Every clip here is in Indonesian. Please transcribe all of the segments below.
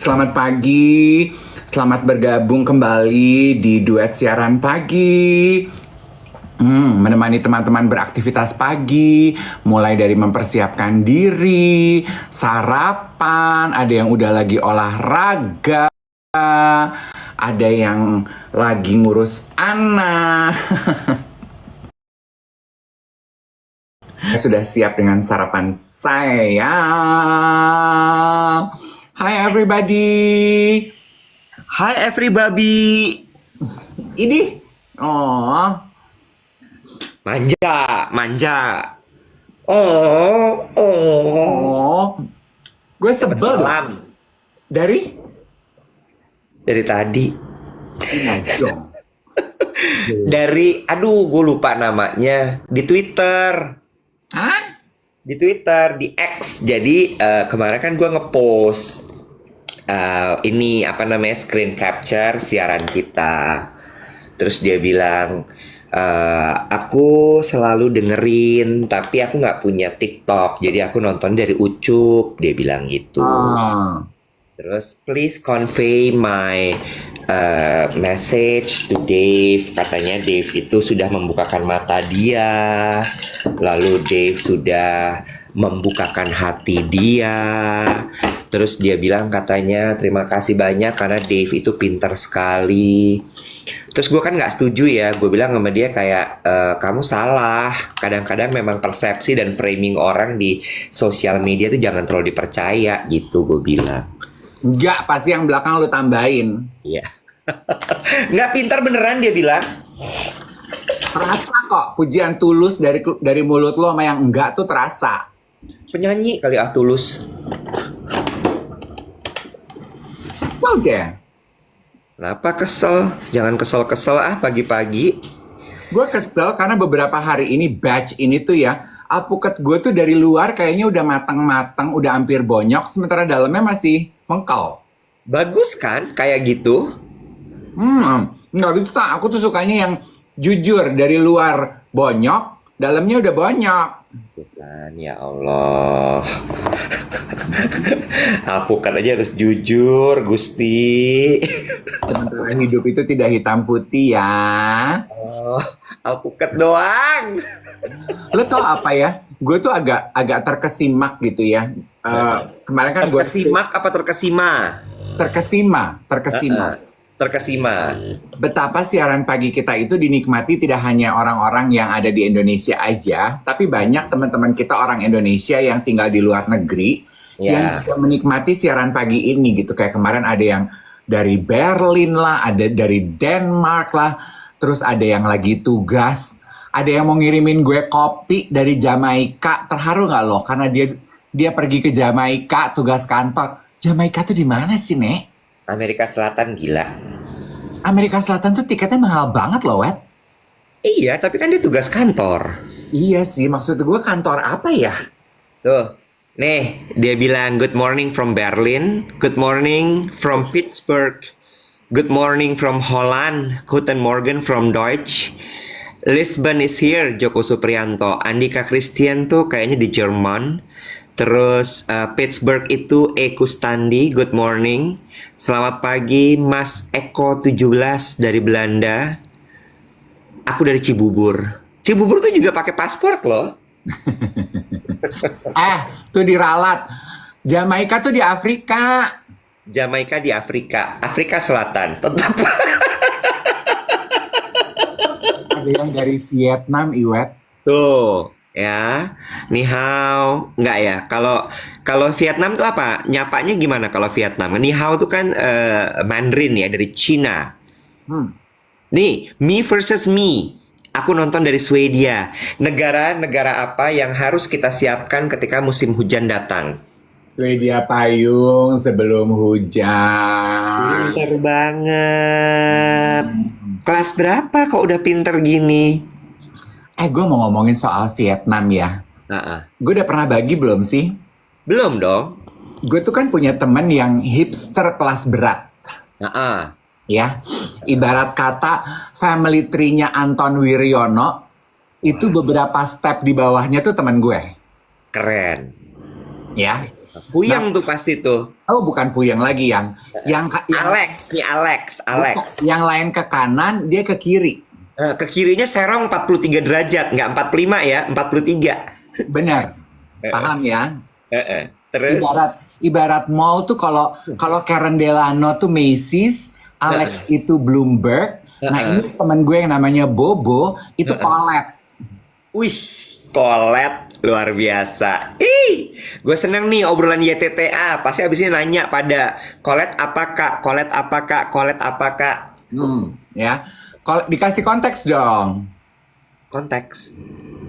Selamat pagi, selamat bergabung kembali di duet siaran pagi. Menemani teman-teman beraktivitas pagi, mulai dari mempersiapkan diri, sarapan, ada yang udah lagi olahraga, ada yang lagi ngurus anak. Sudah siap dengan sarapan saya. Hi everybody. Hai everybody. Ini, oh, Manja, manja. Oh, oh. oh, gue Dapat sebel salam dari dari tadi. Najong. Aduh, gue lupa namanya. Di Twitter. Hah? Di X. Jadi kemarin kan gue ngepost ini apa namanya screen capture siaran kita. Terus dia bilang, aku selalu dengerin, tapi aku nggak punya TikTok, jadi aku nonton dari Ucup, dia bilang gitu. Ah, Terus, please convey my message to Dave. Katanya Dave itu sudah membukakan mata dia, lalu Dave sudah membukakan hati dia. Terus dia bilang katanya terima kasih banyak karena Dave itu pintar sekali. Terus gue kan nggak setuju ya, gue bilang sama dia kayak kamu salah. Kadang-kadang memang persepsi dan framing orang di sosial media itu jangan terlalu dipercaya gitu, gue bilang. enggak, pasti yang belakang lu tambahin. Iya. Nggak pintar beneran dia bilang. Terasa kok pujian tulus dari mulut lo sama yang enggak tuh terasa. Penyanyi kali Tulus. Wow deh. Kenapa kesel? Jangan kesel-kesel pagi-pagi. Gue kesel karena beberapa hari ini batch ini tuh ya, alpukat gue tuh dari luar kayaknya udah matang-matang, udah hampir bonyok, sementara dalamnya masih mengkal. Bagus kan kayak gitu? Nggak bisa. Aku tuh sukanya yang jujur, dari luar bonyok, dalamnya udah bonyok. Bukan, ya Allah. Alpukat aja harus jujur, Gusti. Sementara hidup itu tidak hitam putih ya. Oh, alpukat doang. Lo tau apa ya? Gue tuh agak terkesimak gitu ya. Kemarin kan gue Terkesimak apa terkesima? terkesima. Terkesima. Betapa siaran pagi kita itu dinikmati tidak hanya orang-orang yang ada di Indonesia aja, tapi banyak teman-teman kita orang Indonesia yang tinggal di luar negeri yang Ya. juga menikmati siaran pagi ini gitu. Kayak kemarin ada yang dari Berlin lah, ada dari Denmark lah, terus ada yang lagi tugas, ada yang mau ngirimin gue kopi dari Jamaika. Terharu nggak lo? Karena dia pergi ke Jamaika tugas kantor. Jamaika tuh di mana sih, Nek? Amerika Selatan gila. Amerika Selatan tuh tiketnya mahal banget loh, Wet. Iya, tapi kan dia tugas kantor. Iya sih, maksud gue kantor apa ya? Tuh, nih dia bilang good morning from Berlin, good morning from Pittsburgh, good morning from Holland, Guten Morgen from Deutsch, Lisbon is here, Joko Supriyanto, Andika Christian tuh kayaknya di Jerman, terus Pittsburgh itu Eko Standi, good morning, selamat pagi Mas Eko 17 dari Belanda, aku dari Cibubur. Cibubur tuh juga pakai paspor loh. Tuh diralat. Jamaika tuh di Afrika. Jamaika di Afrika, Afrika Selatan. Tetap Ada yang dari Vietnam, Iwet. tuh, ya. Ni hao, enggak ya? Kalau Vietnam tuh apa? Nyapanya gimana kalau Vietnam? Ni hao tuh kan Mandarin ya dari Cina. Hmm. Nih, me versus me. Aku nonton dari Swedia. Negara-negara apa yang harus kita siapkan ketika musim hujan datang? Swedia payung sebelum hujan. Pinter banget. Kelas berapa kok udah pinter gini? Gue mau ngomongin soal Vietnam ya. Nah, Gue udah pernah bagi belum sih? belum dong. Gue tuh kan punya temen yang hipster kelas berat. Nah, Ya, ibarat kata family tree-nya Anton Wiryono itu beberapa step di bawahnya tuh teman gue. keren. Ya, Puyeng tuh pasti tuh. Oh, bukan Puyeng lagi yang Alex nih, Alex. yang lain ke kanan, dia ke kiri. Ke kirinya serong 43 derajat, nggak 45 ya, 43. Benar. Paham ya? Terus, Ibarat mall tuh kalau kalau Karen Delano tuh Macy's, Alex itu Bloomberg. Nah, ini temen gue yang namanya Bobo itu Colette. wih, Colette luar biasa. Gue seneng nih obrolan YTTA. Pasti abis ini nanya pada Colette apa kak, Colette apa kak, Colette apa kak. Ya. Kalau dikasih konteks dong. Konteks.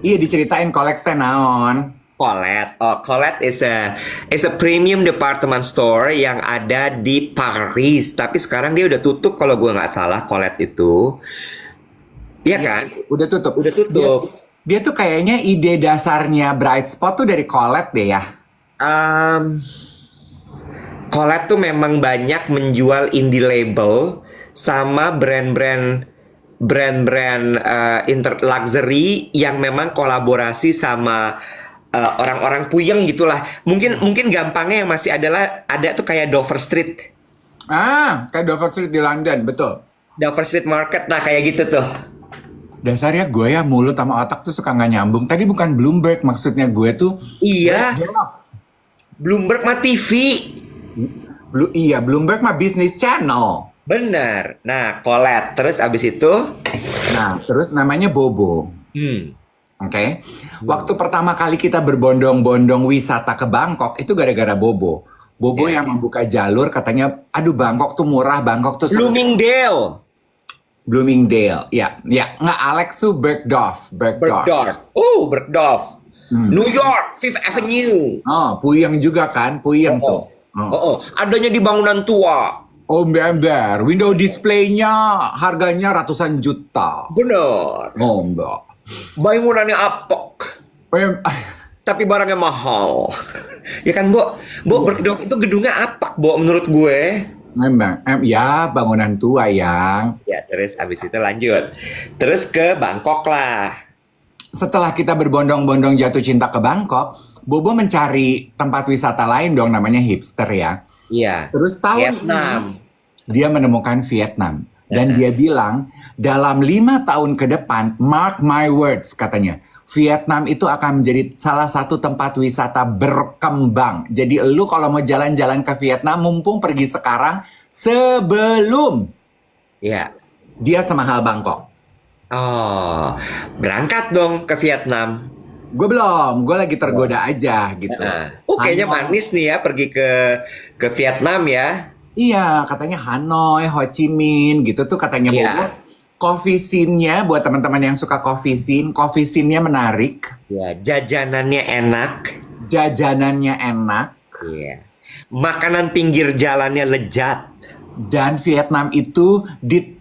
Iya, diceritain Colette teh naon. Colette. Oh, Colette is a premium department store yang ada di Paris. Tapi sekarang dia udah tutup kalau gue nggak salah, Colette itu. Iya kan? Udah tutup. Udah tutup. Dia tuh kayaknya ide dasarnya Bright Spot tuh dari Colette deh ya. Colette tuh memang banyak menjual indie label sama brand-brand luxury yang memang kolaborasi sama orang-orang puyeng gitulah. Mungkin gampangnya yang masih ada tuh kayak Dover Street. Kayak Dover Street di London, betul. Dover Street Market, nah kayak gitu tuh. Dasarnya gue ya mulut sama otak tuh suka nggak nyambung. Tadi bukan Bloomberg maksudnya gue tuh. Iya. Bloomberg mah TV. Iya, Bloomberg mah Business Channel. Bener. Nah, Colette. Terus abis itu? Nah, terus namanya Bobo. Oke. Waktu pertama kali kita berbondong-bondong wisata ke Bangkok itu gara-gara Bobo. Bobo yang membuka jalur katanya, aduh Bangkok tuh murah, Bangkok tuh Bloomingdale, ya, nggak Alex tuh Bergdorf. Bergdorf. New York, Fifth Avenue. Oh, Puyeng juga kan, Puyeng tuh. Adanya di bangunan tua. Oh, ember, window display-nya harganya ratusan juta. Bener. Oh, mbak. Bangunannya apok. Tapi barangnya mahal. Ya kan, Bo? Bergdorf itu gedungnya apak, Bo, menurut gue. Memang, ya bangunan tua yang. Ya, terus abis itu lanjut. Terus ke Bangkok lah. Setelah kita berbondong-bondong jatuh cinta ke Bangkok, Bobo mencari tempat wisata lain dong namanya hipster ya. Iya. Terus tahun Vietnam. Dia menemukan Vietnam. Dan dia bilang, dalam 5 tahun ke depan, mark my words katanya, Vietnam itu akan menjadi salah satu tempat wisata berkembang. Jadi lu kalau mau jalan-jalan ke Vietnam, mumpung pergi sekarang sebelum dia semahal Bangkok. Oh, berangkat dong ke Vietnam. Gue belum, gue lagi tergoda aja gitu. Kayaknya manis nih ya pergi ke Vietnam ya. Iya, katanya Hanoi, Ho Chi Minh gitu tuh katanya Bobo. Coffee scene-nya buat teman-teman yang suka coffee scene-nya menarik. Ya, jajanannya enak. Iya. Makanan pinggir jalannya lezat. Dan Vietnam itu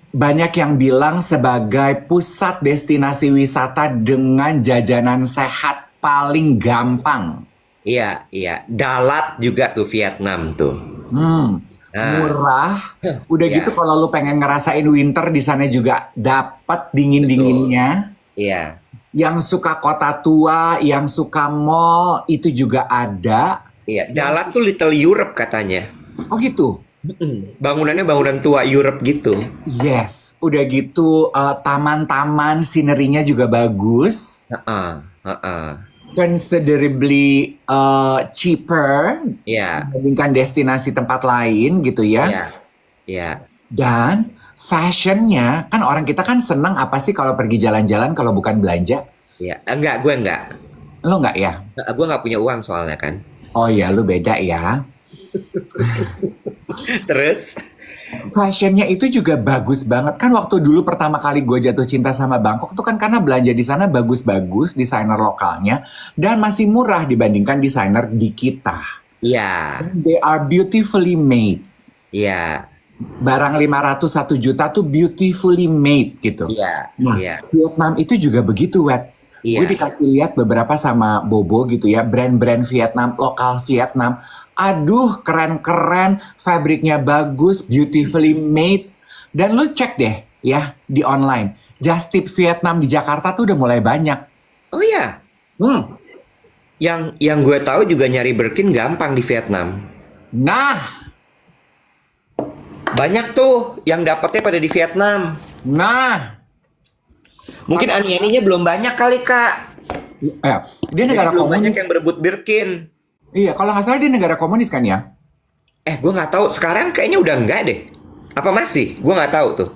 banyak yang bilang sebagai pusat destinasi wisata dengan jajanan sehat paling gampang. Iya. Dalat juga tuh Vietnam tuh. Murah. Udah gitu kalau lu pengen ngerasain winter di sana juga dapat dingin-dinginnya. Iya. Yang suka kota tua, yang suka mall itu juga ada. Iya, Dalat tuh Little Europe katanya. Oh gitu. Bangunannya bangunan tua Europe gitu. Yes, udah gitu taman-taman sinerinya juga bagus. Considerably cheaper dibandingkan destinasi tempat lain gitu ya. Iya. Dan fashionnya kan orang kita kan senang apa sih kalau pergi jalan-jalan kalau bukan belanja? Iya, gue enggak. Lo enggak ya? Gue nggak punya uang soalnya kan. Oh ya, lu beda ya. Terus? Fashionnya itu juga bagus banget. Kan waktu dulu pertama kali gue jatuh cinta sama Bangkok tuh kan karena belanja di sana bagus-bagus desainer lokalnya dan masih murah dibandingkan desainer di kita. Iya. They are beautifully made. Iya. Barang 500 1 juta tuh beautifully made gitu. Iya. Nah, Vietnam itu juga begitu, Wet. Gue dikasih lihat beberapa sama Bobo gitu ya, brand-brand Vietnam, lokal Vietnam. Aduh, keren-keren, fabriknya bagus, beautifully made. Dan lu cek deh ya di online. Just Tip Vietnam di Jakarta tuh udah mulai banyak. Oh iya? Yang gue tahu juga nyari Birkin gampang di Vietnam. Nah, Banyak tuh yang dapetnya pada di Vietnam. nah. Mungkin Anianinya belum banyak kali, Kak. Dia Jadi negara belum banyak komunis. yang berebut Birkin. Iya, kalau nggak salah dia negara komunis kan ya? Gue nggak tahu. Sekarang kayaknya udah enggak deh. Apa masih? Gue nggak tahu tuh.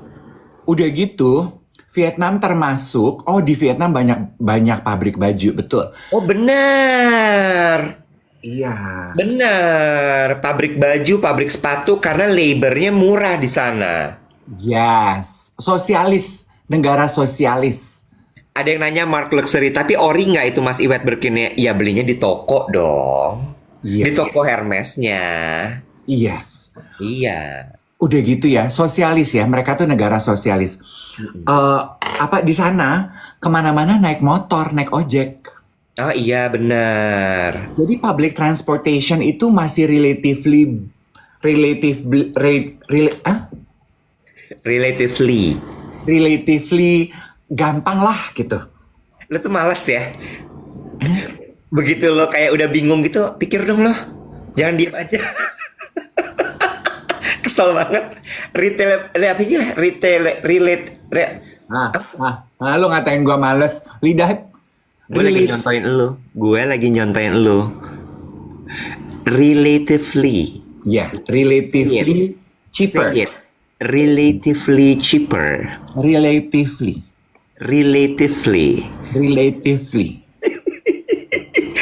Udah gitu, Vietnam termasuk, di Vietnam banyak banyak pabrik baju, betul. Oh benar. Iya. Benar. Pabrik baju, pabrik sepatu karena labornya murah di sana. Yes, sosialis, negara sosialis. Ada yang nanya Mark Luxury, tapi ori nggak itu Mas Iwet Birkinnya? Ya belinya di toko dong. Iya. Di toko Hermesnya. Yes. Iya. Udah gitu ya, sosialis ya. Mereka tuh negara sosialis. Di sana kemana-mana naik motor, naik ojek. Oh iya benar. Jadi public transportation itu masih Relatively. relatively gampang lah gitu. Lo tuh males ya. Begitu lo kayak udah bingung gitu, pikir dong lo. Jangan diem aja. Kesel banget. Lu ngatain gua males. Gue lagi nyontoin lo. Relatively. Ya, relatively cheaper. Say it. Relatively cheaper. Relatively.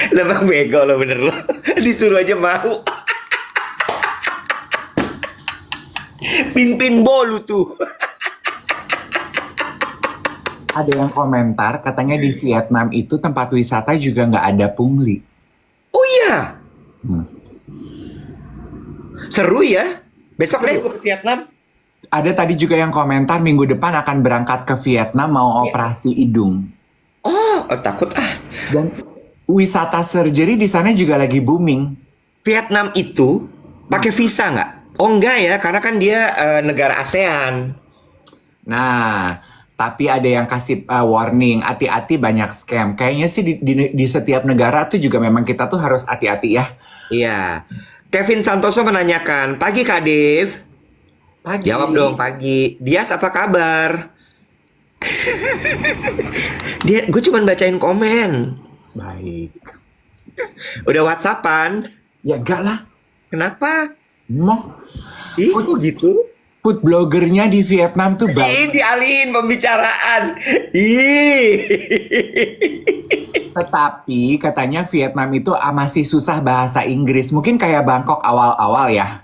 Lo bang bego lo bener lo. Disuruh aja mau. Pin bolu tuh. Ada yang komentar katanya di Vietnam itu tempat wisata juga nggak ada pungli. Oh iya. Seru ya. Besok deh ikut ke Vietnam. Ada tadi juga yang komentar minggu depan akan berangkat ke Vietnam mau operasi hidung. Takut ah. Dan wisata surgery di sana juga lagi booming. Vietnam itu pakai visa nggak? Oh enggak ya, karena kan dia negara ASEAN. Nah, tapi ada yang kasih warning, hati-hati banyak scam. Kayaknya sih di setiap negara tuh juga memang kita tuh harus hati-hati ya. Iya. Kevin Santoso menanyakan, pagi Kak Dev. Pagi. Jawab dong pagi. Dias apa kabar? Gue cuma bacain komen. Baik. Udah WhatsAppan? Ya enggak lah. Kenapa? Moh. Ih, kok gitu? Food blogernya di Vietnam tuh Ih, baik. dialihin pembicaraan. Ih. Tetapi katanya Vietnam itu masih susah bahasa Inggris. Mungkin kayak Bangkok awal-awal ya.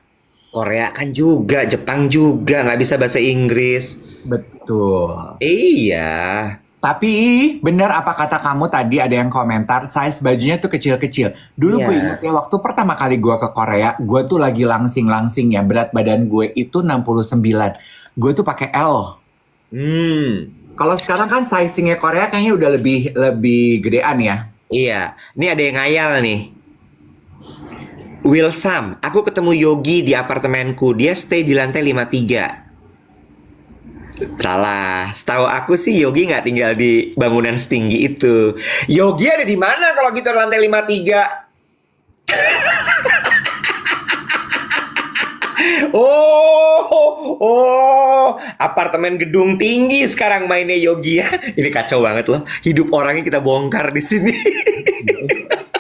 Korea kan juga, Jepang juga nggak bisa bahasa Inggris. Betul. Iya. Tapi bener apa kata kamu tadi, ada yang komentar size bajunya tuh kecil-kecil. Dulu Iya. gue inget ya waktu pertama kali gue ke Korea, gue tuh lagi langsing-langsing ya. Berat badan gue itu 69. Gue tuh pakai L. Kalau sekarang kan sizingnya Korea kayaknya udah lebih gedean ya. Iya. Ini ada yang ngayal nih. Will Sam, aku ketemu Yogi di apartemenku. Dia stay di lantai 53. Salah. Setahu aku sih Yogi nggak tinggal di bangunan setinggi itu. Yogi ada di mana kalau gitu lantai 53? Apartemen gedung tinggi sekarang mainnya Yogi ya. Ini kacau banget loh. Hidup orangnya kita bongkar di sini.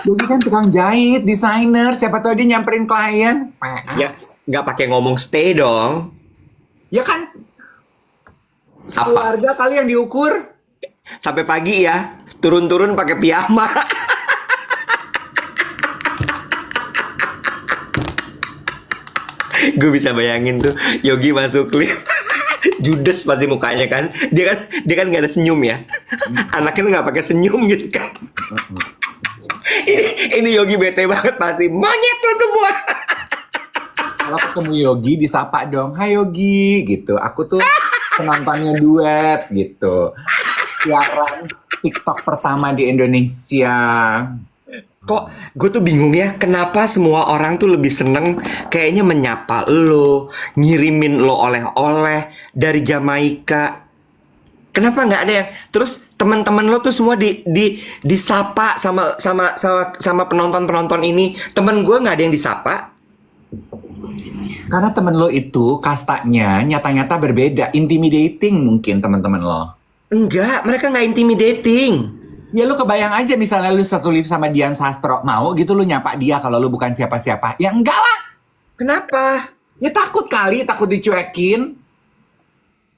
Yogi kan tukang jahit, desainer. Siapa tahu dia nyamperin klien. Ya, nggak pakai ngomong stay dong. Ya kan, keluarga kali yang diukur. Sampai pagi ya. Turun-turun pakai piyama. Gue bisa bayangin tuh Yogi masuk lift. Judes pasti mukanya kan. Dia kan nggak ada senyum ya. Anaknya tuh nggak pakai senyum gitu kan. Ini Yogi bete banget pasti. Monyet lo semua. Kalau ketemu Yogi disapa dong, hai Yogi gitu. Aku tuh penontonnya duet gitu. Siaran TikTok pertama di Indonesia. Kok gue tuh bingung ya, kenapa semua orang tuh lebih seneng kayaknya menyapa lo, ngirimin lo oleh-oleh dari Jamaika. Kenapa nggak ada yang terus Teman-teman lo tuh semua disapa sama penonton-penonton ini. Temen gue nggak ada yang disapa. Karena temen lo itu kastanya nyata-nyata berbeda, intimidating mungkin teman-teman lo. Enggak, mereka nggak intimidating. Ya lu kebayang aja misalnya lu satu lift sama Dian Sastro, mau gitu lu nyapa dia kalau lu bukan siapa-siapa. Ya enggak lah. Kenapa? Ya takut kali, takut dicuekin.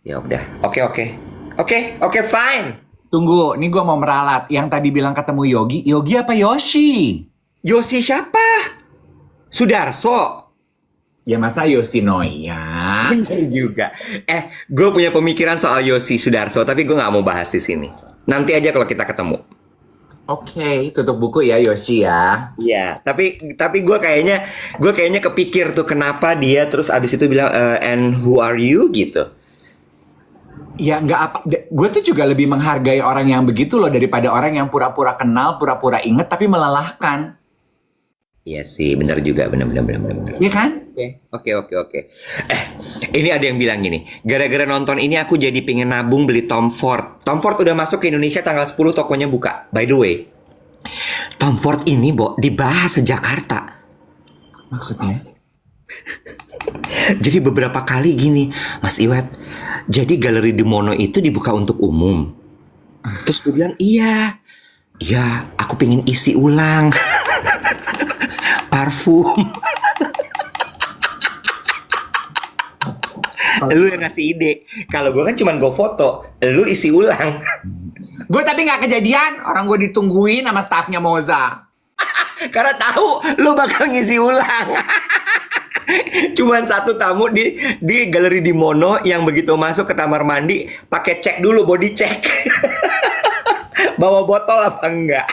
Ya udah, oke, fine. Tunggu, nih gue mau meralat. Yang tadi bilang ketemu Yogi, Yogi apa Yoshi? Yosi siapa? Sudarso. Ya masa Yoshinoya? Bener juga. Gue punya pemikiran soal Yosi Sudarso, tapi gue nggak mau bahas di sini. Nanti aja kalau kita ketemu. Oke, tutup buku ya Yoshi ya. Iya, tapi gue kayaknya kepikir tuh kenapa dia terus abis itu bilang and who are you gitu. Ya nggak apa, gue tuh juga lebih menghargai orang yang begitu loh daripada orang yang pura-pura kenal, pura-pura inget tapi melelahkan. Iya sih, benar juga, benar. Iya kan? Oke. Ini ada yang bilang gini, gara-gara nonton ini aku jadi pengen nabung beli Tom Ford. Tom Ford udah masuk ke Indonesia tanggal 10, tokonya buka. By the way, Tom Ford ini, dibahas se-Jakarta. Maksudnya? Jadi beberapa kali gini, Mas Iwet, jadi Galeri De Mono itu dibuka untuk umum. Terus gue bilang, iya, aku pengen isi ulang. Parfum. Lu yang ngasih ide. Kalau gue kan cuma gue foto, lu isi ulang. Gue tapi nggak kejadian, orang gue ditungguin sama stafnya Moza. Karena tahu lu bakal ngisi ulang. Cuman satu tamu di Galeri De Mono yang begitu masuk ke kamar mandi pakai cek dulu, body check. Bawa botol apa enggak?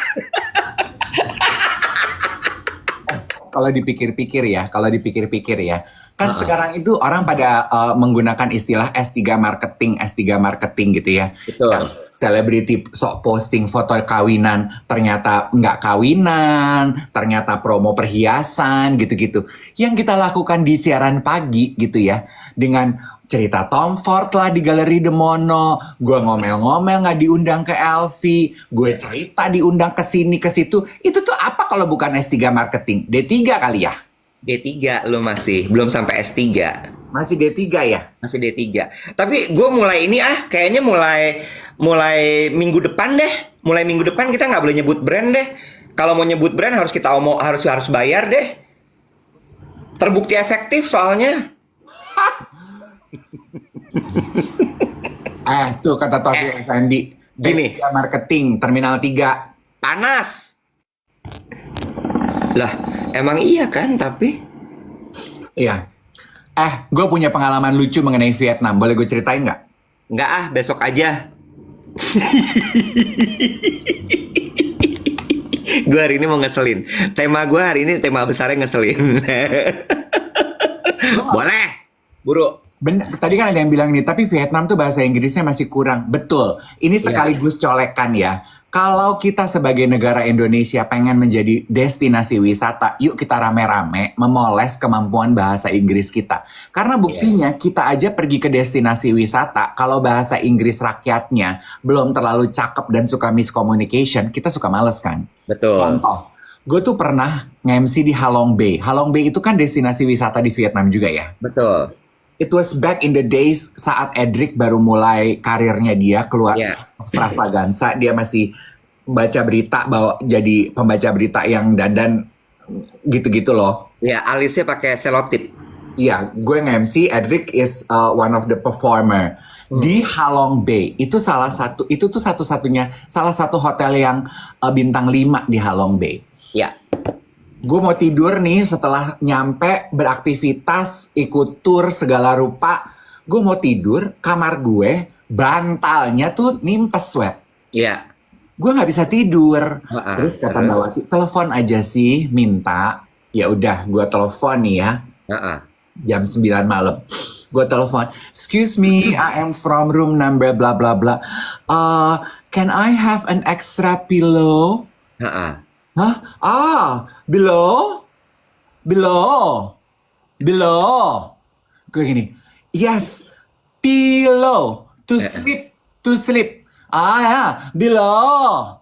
Kalau dipikir-pikir ya, kan sekarang itu orang pada menggunakan istilah S3 marketing gitu ya. Betul. Yang selebriti sok posting foto kawinan, ternyata nggak kawinan, ternyata promo perhiasan gitu-gitu. Yang kita lakukan di siaran pagi gitu ya, dengan cerita Tom Ford lah di Galeri De Mono, gue ngomel-ngomel nggak diundang ke LV, gue cerita diundang ke sini ke situ, itu tuh apa kalau bukan S3 marketing? D3 kali ya? D3 lu masih belum sampai S3. Masih D3 ya? Masih D3. Tapi gue mulai ini kayaknya mulai minggu depan deh. Mulai minggu depan kita nggak boleh nyebut brand deh. Kalau mau nyebut brand harus harus bayar deh. Terbukti efektif soalnya. Tuh kata Taufik Effendi, Gini. D3 marketing, Terminal 3. Panas. Lah, emang iya kan, tapi Iya. Gue punya pengalaman lucu mengenai Vietnam. Boleh gue ceritain nggak? nggak besok aja. Gue hari ini mau ngeselin. Tema gue hari ini tema besarnya ngeselin. Boleh. Buru. Bener, tadi kan ada yang bilang nih, tapi Vietnam tuh bahasa Inggrisnya masih kurang. Betul. Ini sekaligus colekan ya. Kalau kita sebagai negara Indonesia pengen menjadi destinasi wisata, yuk kita rame-rame memoles kemampuan bahasa Inggris kita. Karena buktinya kita aja pergi ke destinasi wisata, kalau bahasa Inggris rakyatnya belum terlalu cakep dan suka miscommunication, kita suka males kan? Betul. Contoh, gue tuh pernah nge-MC di Halong Bay. Halong Bay itu kan destinasi wisata di Vietnam juga ya? Betul. It was back in the days saat Edric baru mulai karirnya dia keluar extravaganza. Dia masih baca berita, jadi pembaca berita yang dandan gitu-gitu loh. Ya, alisnya pakai selotip. Iya, gue nge-MC, Edric is one of the performer. Di Halong Bay, itu salah satu hotel yang bintang 5 di Halong Bay. Ya. Gue mau tidur nih setelah nyampe beraktivitas, ikut tour segala rupa. Gue mau tidur, kamar gue bantalnya tuh nimpes sweat. Iya. Gue nggak bisa tidur. Terus kata Mbak Wati, telepon aja sih, minta. Ya udah, gue telepon nih ya. Jam 9 malam. Gue telepon, excuse me, I am from room number bla bla bla. Can I have an extra pillow? Hah? Below? Gue gini, yes, pillow, to sleep. Yeah, below.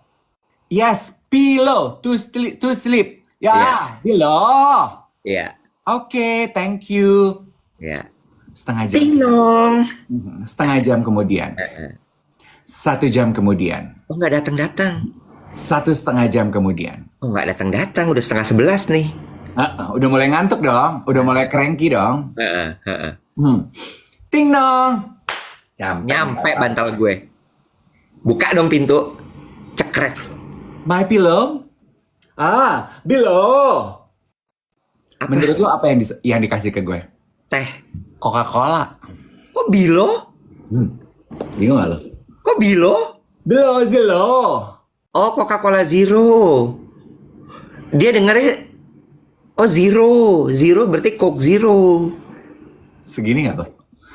Yes, pillow to sleep. To sleep. Ya, Iya. below. Iya. Oke, thank you. Iya. Setengah jam. Ding dong. Setengah jam kemudian. 1 jam kemudian. Oh, nggak datang-datang. 1,5 jam kemudian. Oh, nggak datang-datang. Udah 10:30 nih. Udah mulai ngantuk dong. Udah mulai cranky dong. Ting dong. Nyampe bantal gue. Buka dong pintu. Cekrek. My pillow. Below. Apa? Menurut lo apa yang dikasih ke gue? Teh. Coca-Cola. Kok Bilo? Bingung gak lo? Kok Bilo? Below. Oh, Coca-Cola Zero. Dia dengernya, oh Zero. Zero berarti Coke Zero. Segini gak lo?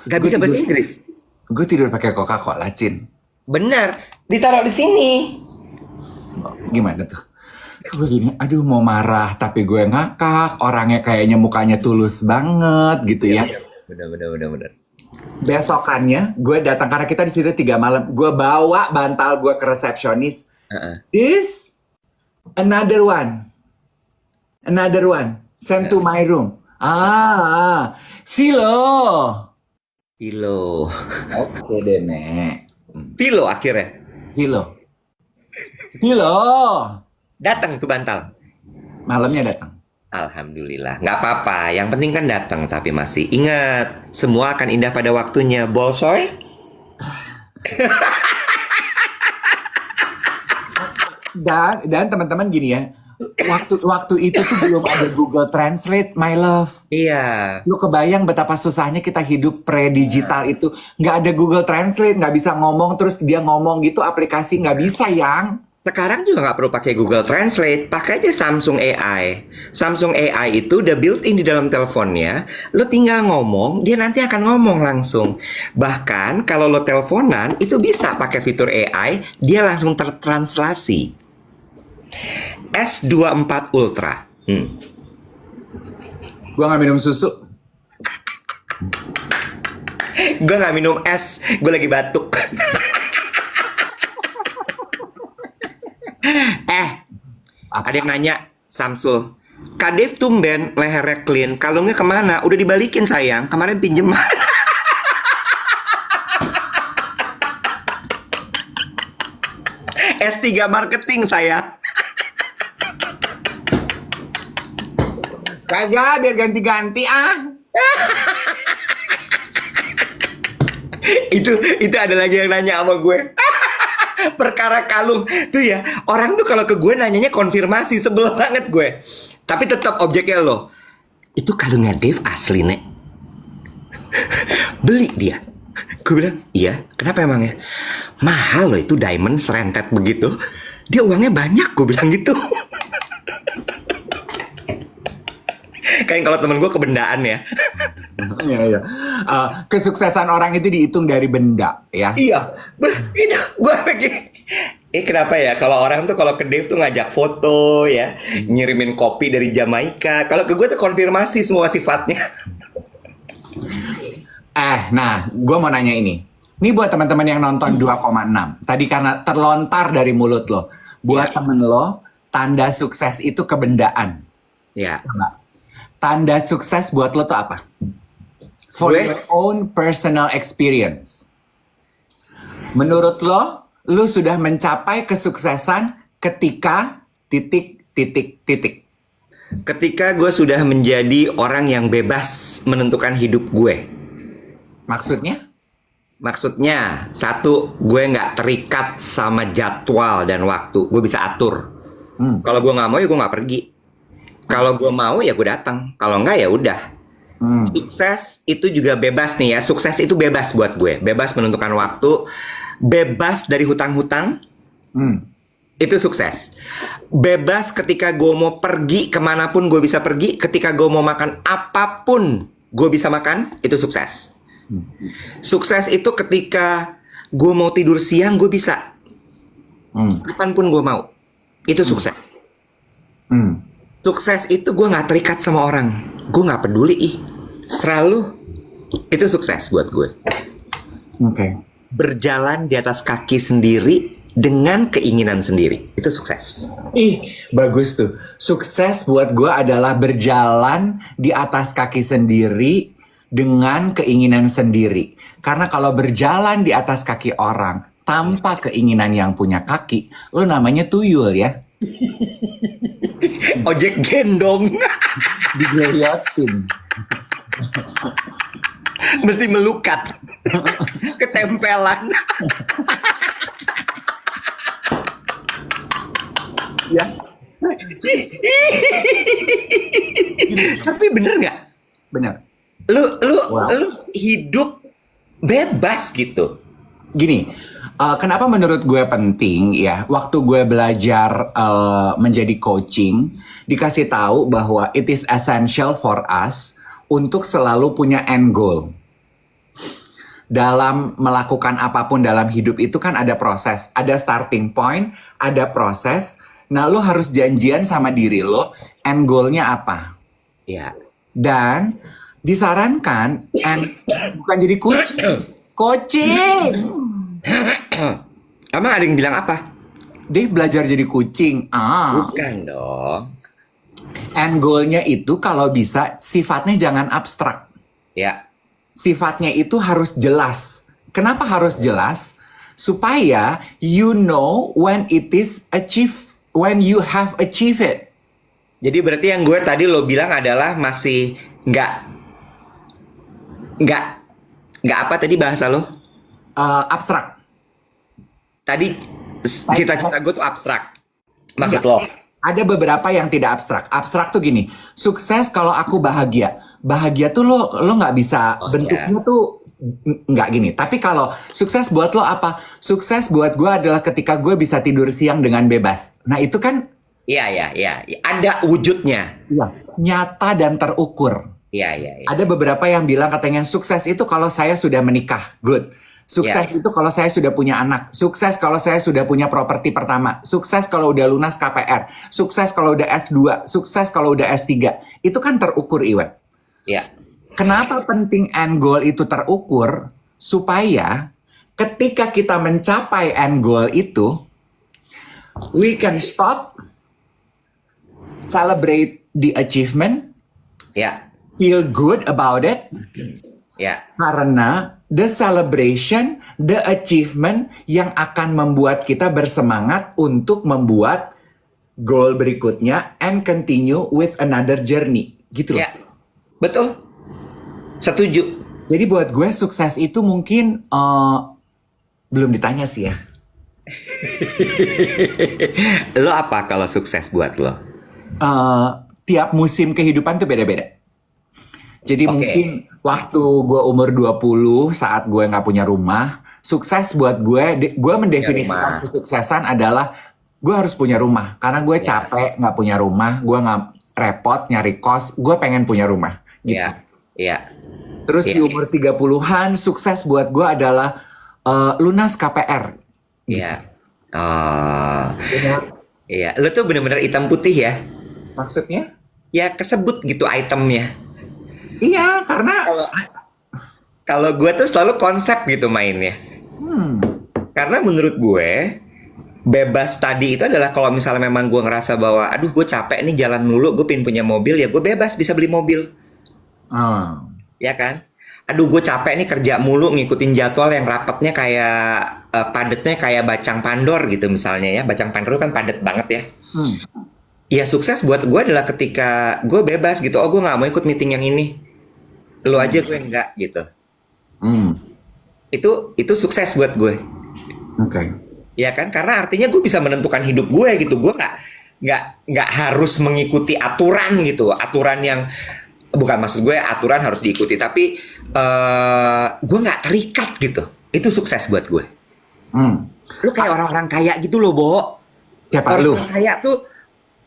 Gak bisa bahasa Inggris. Gue tidur pakai Coca-Cola, Cin. Benar. Ditaruh di sini. Gimana tuh? Gue gini, aduh mau marah tapi gue ngakak. Orangnya kayaknya mukanya tulus banget gitu ya. Benar. Besokannya gue datang karena kita di situ 3 malam. Gue bawa bantal gue ke resepsionis. This another one. Send to my room. Philo. Oke deh, Nek. Pilo akhirnya. Philo. Datang tuh bantal. Malamnya datang. Alhamdulillah. Nggak apa-apa. Yang penting kan datang. Tapi masih ingat. Semua akan indah pada waktunya. Bolsoy. Dan teman-teman gini ya. Waktu itu tuh belum ada Google Translate, my love. Iya. Lu kebayang betapa susahnya kita hidup pre-digital itu. Nggak ada Google Translate, nggak bisa ngomong, terus dia ngomong gitu, aplikasi nggak bisa, yang. Sekarang juga nggak perlu pakai Google Translate, pakai aja Samsung AI. Samsung AI itu udah built-in di dalam teleponnya. Lo tinggal ngomong, dia nanti akan ngomong langsung. Bahkan kalau lo teleponan, itu bisa pakai fitur AI, dia langsung tertranslasi. S24 Ultra. Gua nggak minum susu. Gue nggak minum es, gue lagi batuk. Ada yang nanya, Samsul, Kak Dev tumben lehernya clean, kalungnya kemana? Udah dibalikin sayang, kemarin pinjeman. S3 marketing saya. Kagak, biar ganti-ganti Itu ada lagi yang nanya sama gue. Perkara kalung tuh ya, orang tuh kalau ke gue nanyanya konfirmasi, sebel banget gue. Tapi tetap objeknya lo. Itu kalungnya Dave asli, Nek. Beli dia. Gue bilang, iya. Kenapa emangnya? Mahal loh itu diamond serentet begitu. Dia uangnya banyak, gue bilang gitu. Kayak kalau temen gue kebendaan ya. Iya. Kesuksesan orang itu dihitung dari benda, ya. Iya, itu gue lagi. Kenapa ya? Kalau orang tuh kalau ke Dave tuh ngajak foto ya, ngirimin kopi dari Jamaika. Kalau ke gue tuh konfirmasi semua sifatnya. Nah, gue mau nanya ini. Ini buat teman-teman yang nonton 2,6. Tadi karena terlontar dari mulut lo. Buat temen lo, tanda sukses itu kebendaan. Ya. Nah, tanda sukses buat lo tuh apa? For your own personal experience. Menurut lo sudah mencapai kesuksesan ketika titik. Ketika gue sudah menjadi orang yang bebas menentukan hidup gue. Maksudnya? Maksudnya, satu, gue nggak terikat sama jadwal dan waktu. Gue bisa atur. Kalau gue nggak mau ya gue nggak pergi. Kalau gue mau ya gue datang. Kalau nggak ya udah. Sukses itu juga bebas nih ya. Sukses itu bebas buat gue. Bebas menentukan waktu. Bebas dari hutang-hutang. Itu sukses. Bebas ketika gue mau pergi kemanapun gue bisa pergi. Ketika gue mau makan apapun gue bisa makan. Itu sukses. Sukses itu ketika gue mau tidur siang gue bisa. Kapanpun gue mau. Itu sukses. Sukses itu gue gak terikat sama orang. Gue gak peduli Selalu. Itu sukses buat gue. Oke. berjalan di atas kaki sendiri dengan keinginan sendiri. Itu sukses. Ih, bagus tuh. Sukses buat gue adalah berjalan di atas kaki sendiri dengan keinginan sendiri. Karena kalau berjalan di atas kaki orang tanpa keinginan yang punya kaki, lo namanya tuyul ya. Ojek gendong. Digeloyotin. Mesti melukat. Ketempelan. Ya. Tapi bener nggak? Bener. Lu hidup bebas gitu. Gini, kenapa menurut gue penting ya? Waktu gue belajar menjadi coaching, dikasih tahu bahwa it is essential for us untuk selalu punya end goal. Dalam melakukan apapun dalam hidup itu kan ada proses, ada starting point, ada proses. Nah, lo harus janjian sama diri lo, end goal-nya apa? Ya. Dan disarankan, bukan jadi kucing. Kucing! Emang ada yang bilang apa? Dave belajar jadi kucing. Bukan dong. End goal-nya itu kalau bisa sifatnya jangan abstrak. Ya. Sifatnya itu harus jelas. Kenapa harus jelas? Supaya you know when it is achieved, when you have achieved it. Jadi berarti yang gue tadi lo bilang adalah masih nggak apa tadi bahasa lo? Abstrak. Tadi cita-cita gue tuh abstrak. Maksud lo? Ada beberapa yang tidak abstrak. Abstrak tuh gini, sukses kalau aku bahagia. Bahagia tuh lo nggak bisa bentuknya tuh nggak gini. Tapi kalau sukses buat lo apa? Sukses buat gue adalah ketika gue bisa tidur siang dengan bebas. Nah itu kan Iya. Ada wujudnya. ya, nyata dan terukur. Iya. Ada beberapa yang bilang katanya sukses itu kalau saya sudah menikah. Good. Sukses itu kalau saya sudah punya anak. Sukses kalau saya sudah punya properti pertama. Sukses kalau udah lunas KPR. Sukses kalau udah S2. Sukses kalau udah S3. Itu kan terukur, Iwet. Iya. Kenapa penting end goal itu terukur? Supaya ketika kita mencapai end goal itu, we can stop, celebrate the achievement, Ya. feel good about it, Ya. karena the celebration, the achievement yang akan membuat kita bersemangat untuk membuat goal berikutnya and continue with another journey. Gitu loh. Ya. Betul. Setuju. Jadi buat gue sukses itu mungkin belum ditanya sih ya. Lo apa kalau sukses buat lo? Tiap musim kehidupan tuh beda-beda. Jadi mungkin waktu gue umur 20 saat gue nggak punya rumah, sukses buat gue mendefinisikan kesuksesan adalah gue harus punya rumah. Karena gue capek nggak punya rumah, gue nggak repot nyari kos, gue pengen punya rumah. Gitu. Iya. Terus di umur 30-an, sukses buat gue adalah lunas KPR. Iya. Iya. Lo tuh bener-bener hitam putih ya? Maksudnya? Ya kesebut gitu itemnya. Iya, karena Kalau gue tuh selalu konsep gitu mainnya. Karena menurut gue bebas tadi itu adalah kalau misalnya memang gue ngerasa bahwa aduh gue capek nih jalan melulu, gue pengen punya mobil, ya gue bebas bisa beli mobil. Ya kan? Aduh gue capek nih kerja mulu ngikutin jadwal yang rapatnya kayak padatnya kayak bacang pandor gitu misalnya ya. Bacang pandor kan padat banget ya. Ya sukses buat gue adalah ketika gue bebas gitu. Oh gue gak mau ikut meeting yang ini. Lu aja gue enggak gitu. Itu sukses buat gue. Oke. Ya kan? Karena artinya gue bisa menentukan hidup gue gitu. Gue nggak harus mengikuti aturan gitu. Aturan yang bukan maksud gue aturan harus diikuti, tapi gue nggak terikat gitu. Itu sukses buat gue. Lu kayak orang-orang kaya gitu loh, Bo. Siapa lu? Orang kaya tuh,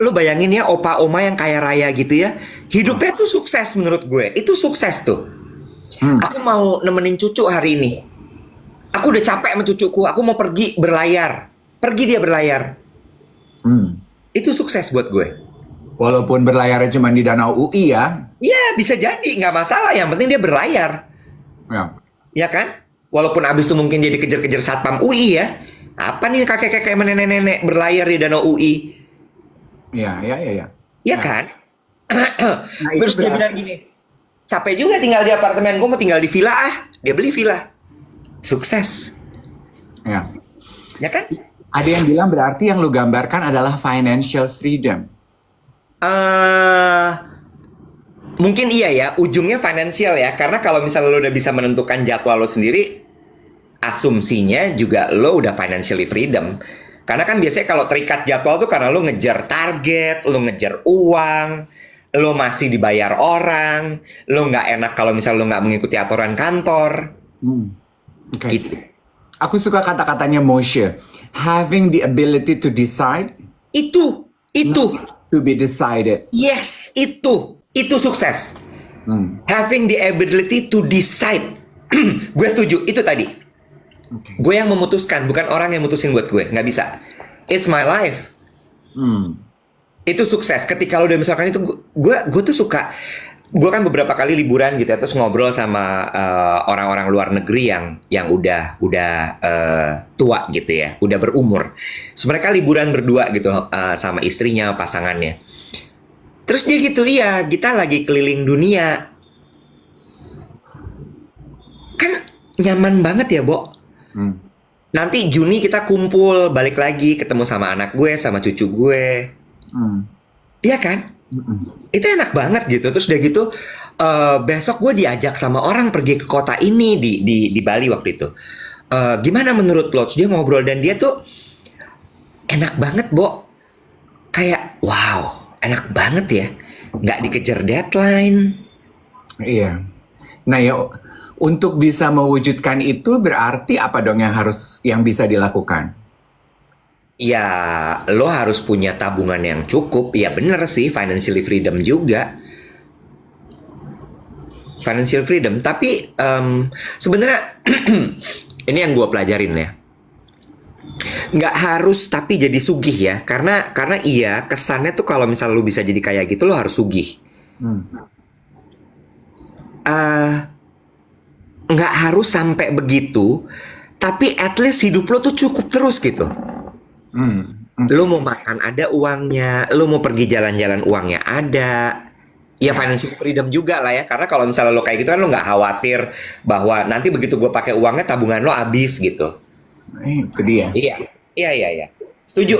lu bayangin ya opa oma yang kaya raya gitu ya, hidupnya tuh sukses menurut gue. Itu sukses tuh. Aku mau nemenin cucu hari ini. Aku udah capek sama cucuku. Aku mau pergi berlayar. Pergi dia berlayar. Itu sukses buat gue. Walaupun berlayarnya cuma di Danau UI ya. Iya bisa jadi, nggak masalah. Yang penting dia berlayar. Ya. Ya kan? Walaupun abis itu mungkin dia dikejar-kejar satpam UI ya. Apa nih kakek-kakek sama nenek-nenek berlayar di danau UI? Iya, iya, iya, iya. Iya Nah, kan? nah itu Terus dia bilang berarti, gini, capek juga tinggal di apartemen, gue mau tinggal di villa ah. Dia beli villa. Sukses. ya. Ya kan? Ada yang bilang berarti yang lu gambarkan adalah financial freedom. eh Mungkin iya ya, ujungnya finansial ya. Karena kalau misalnya lo udah bisa menentukan jadwal lo sendiri, asumsinya juga lo udah financially freedom. Karena kan biasanya kalau terikat jadwal tuh karena lo ngejar target, lo ngejar uang, lo masih dibayar orang, lo nggak enak kalau misalnya lo nggak mengikuti aturan kantor, Hmm. Oke. gitu. Aku suka kata-katanya Moshe. Having the ability to decide, Itu, to be decided. yes, itu sukses. Hmm. Having the ability to decide. Gue setuju, itu tadi. Oke. Gue yang memutuskan, bukan orang yang mutusin buat gue. Nggak bisa. It's my life. Hmm. Itu sukses. Ketika lo udah misalkan itu, gue tuh suka. Gue kan beberapa kali liburan gitu ya, terus ngobrol sama orang-orang luar negeri yang udah tua gitu ya, udah berumur. So, mereka liburan berdua gitu sama istrinya, pasangannya. Terus dia gitu, iya kita lagi keliling dunia. Kan nyaman banget ya, Bo. Hmm. Nanti Juni kita kumpul, balik lagi ketemu sama anak gue, sama cucu gue. Hmm. Iya kan? Mm-mm. Itu enak banget gitu. Terus udah gitu, besok gue diajak sama orang pergi ke kota ini di Bali waktu itu. Gimana menurut lo? Terus dia ngobrol dan dia tuh enak banget, Bo. Kayak, wow, enak banget ya. Nggak dikejar deadline. Iya. Nah ya, untuk bisa mewujudkan itu berarti apa dong yang bisa dilakukan? Ya, lo harus punya tabungan yang cukup. Ya bener sih, financially freedom juga. Financial freedom. Tapi sebenarnya ini yang gue pelajarin ya. Nggak harus tapi jadi sugih ya. Karena iya kesannya tuh kalau misalnya lo bisa jadi kayak gitu lo harus sugih. Hmm. Eh, nggak harus sampai begitu. Tapi at least hidup lo tuh cukup terus gitu. Hmm. Hmm. Lo mau makan ada uangnya, lo mau pergi jalan-jalan uangnya ada. Ya financial freedom juga lah ya. Karena kalau misalnya lo kayak gitu kan lo nggak khawatir bahwa nanti begitu gue pakai uangnya tabungan lo habis gitu. Itu dia. Iya. Setuju.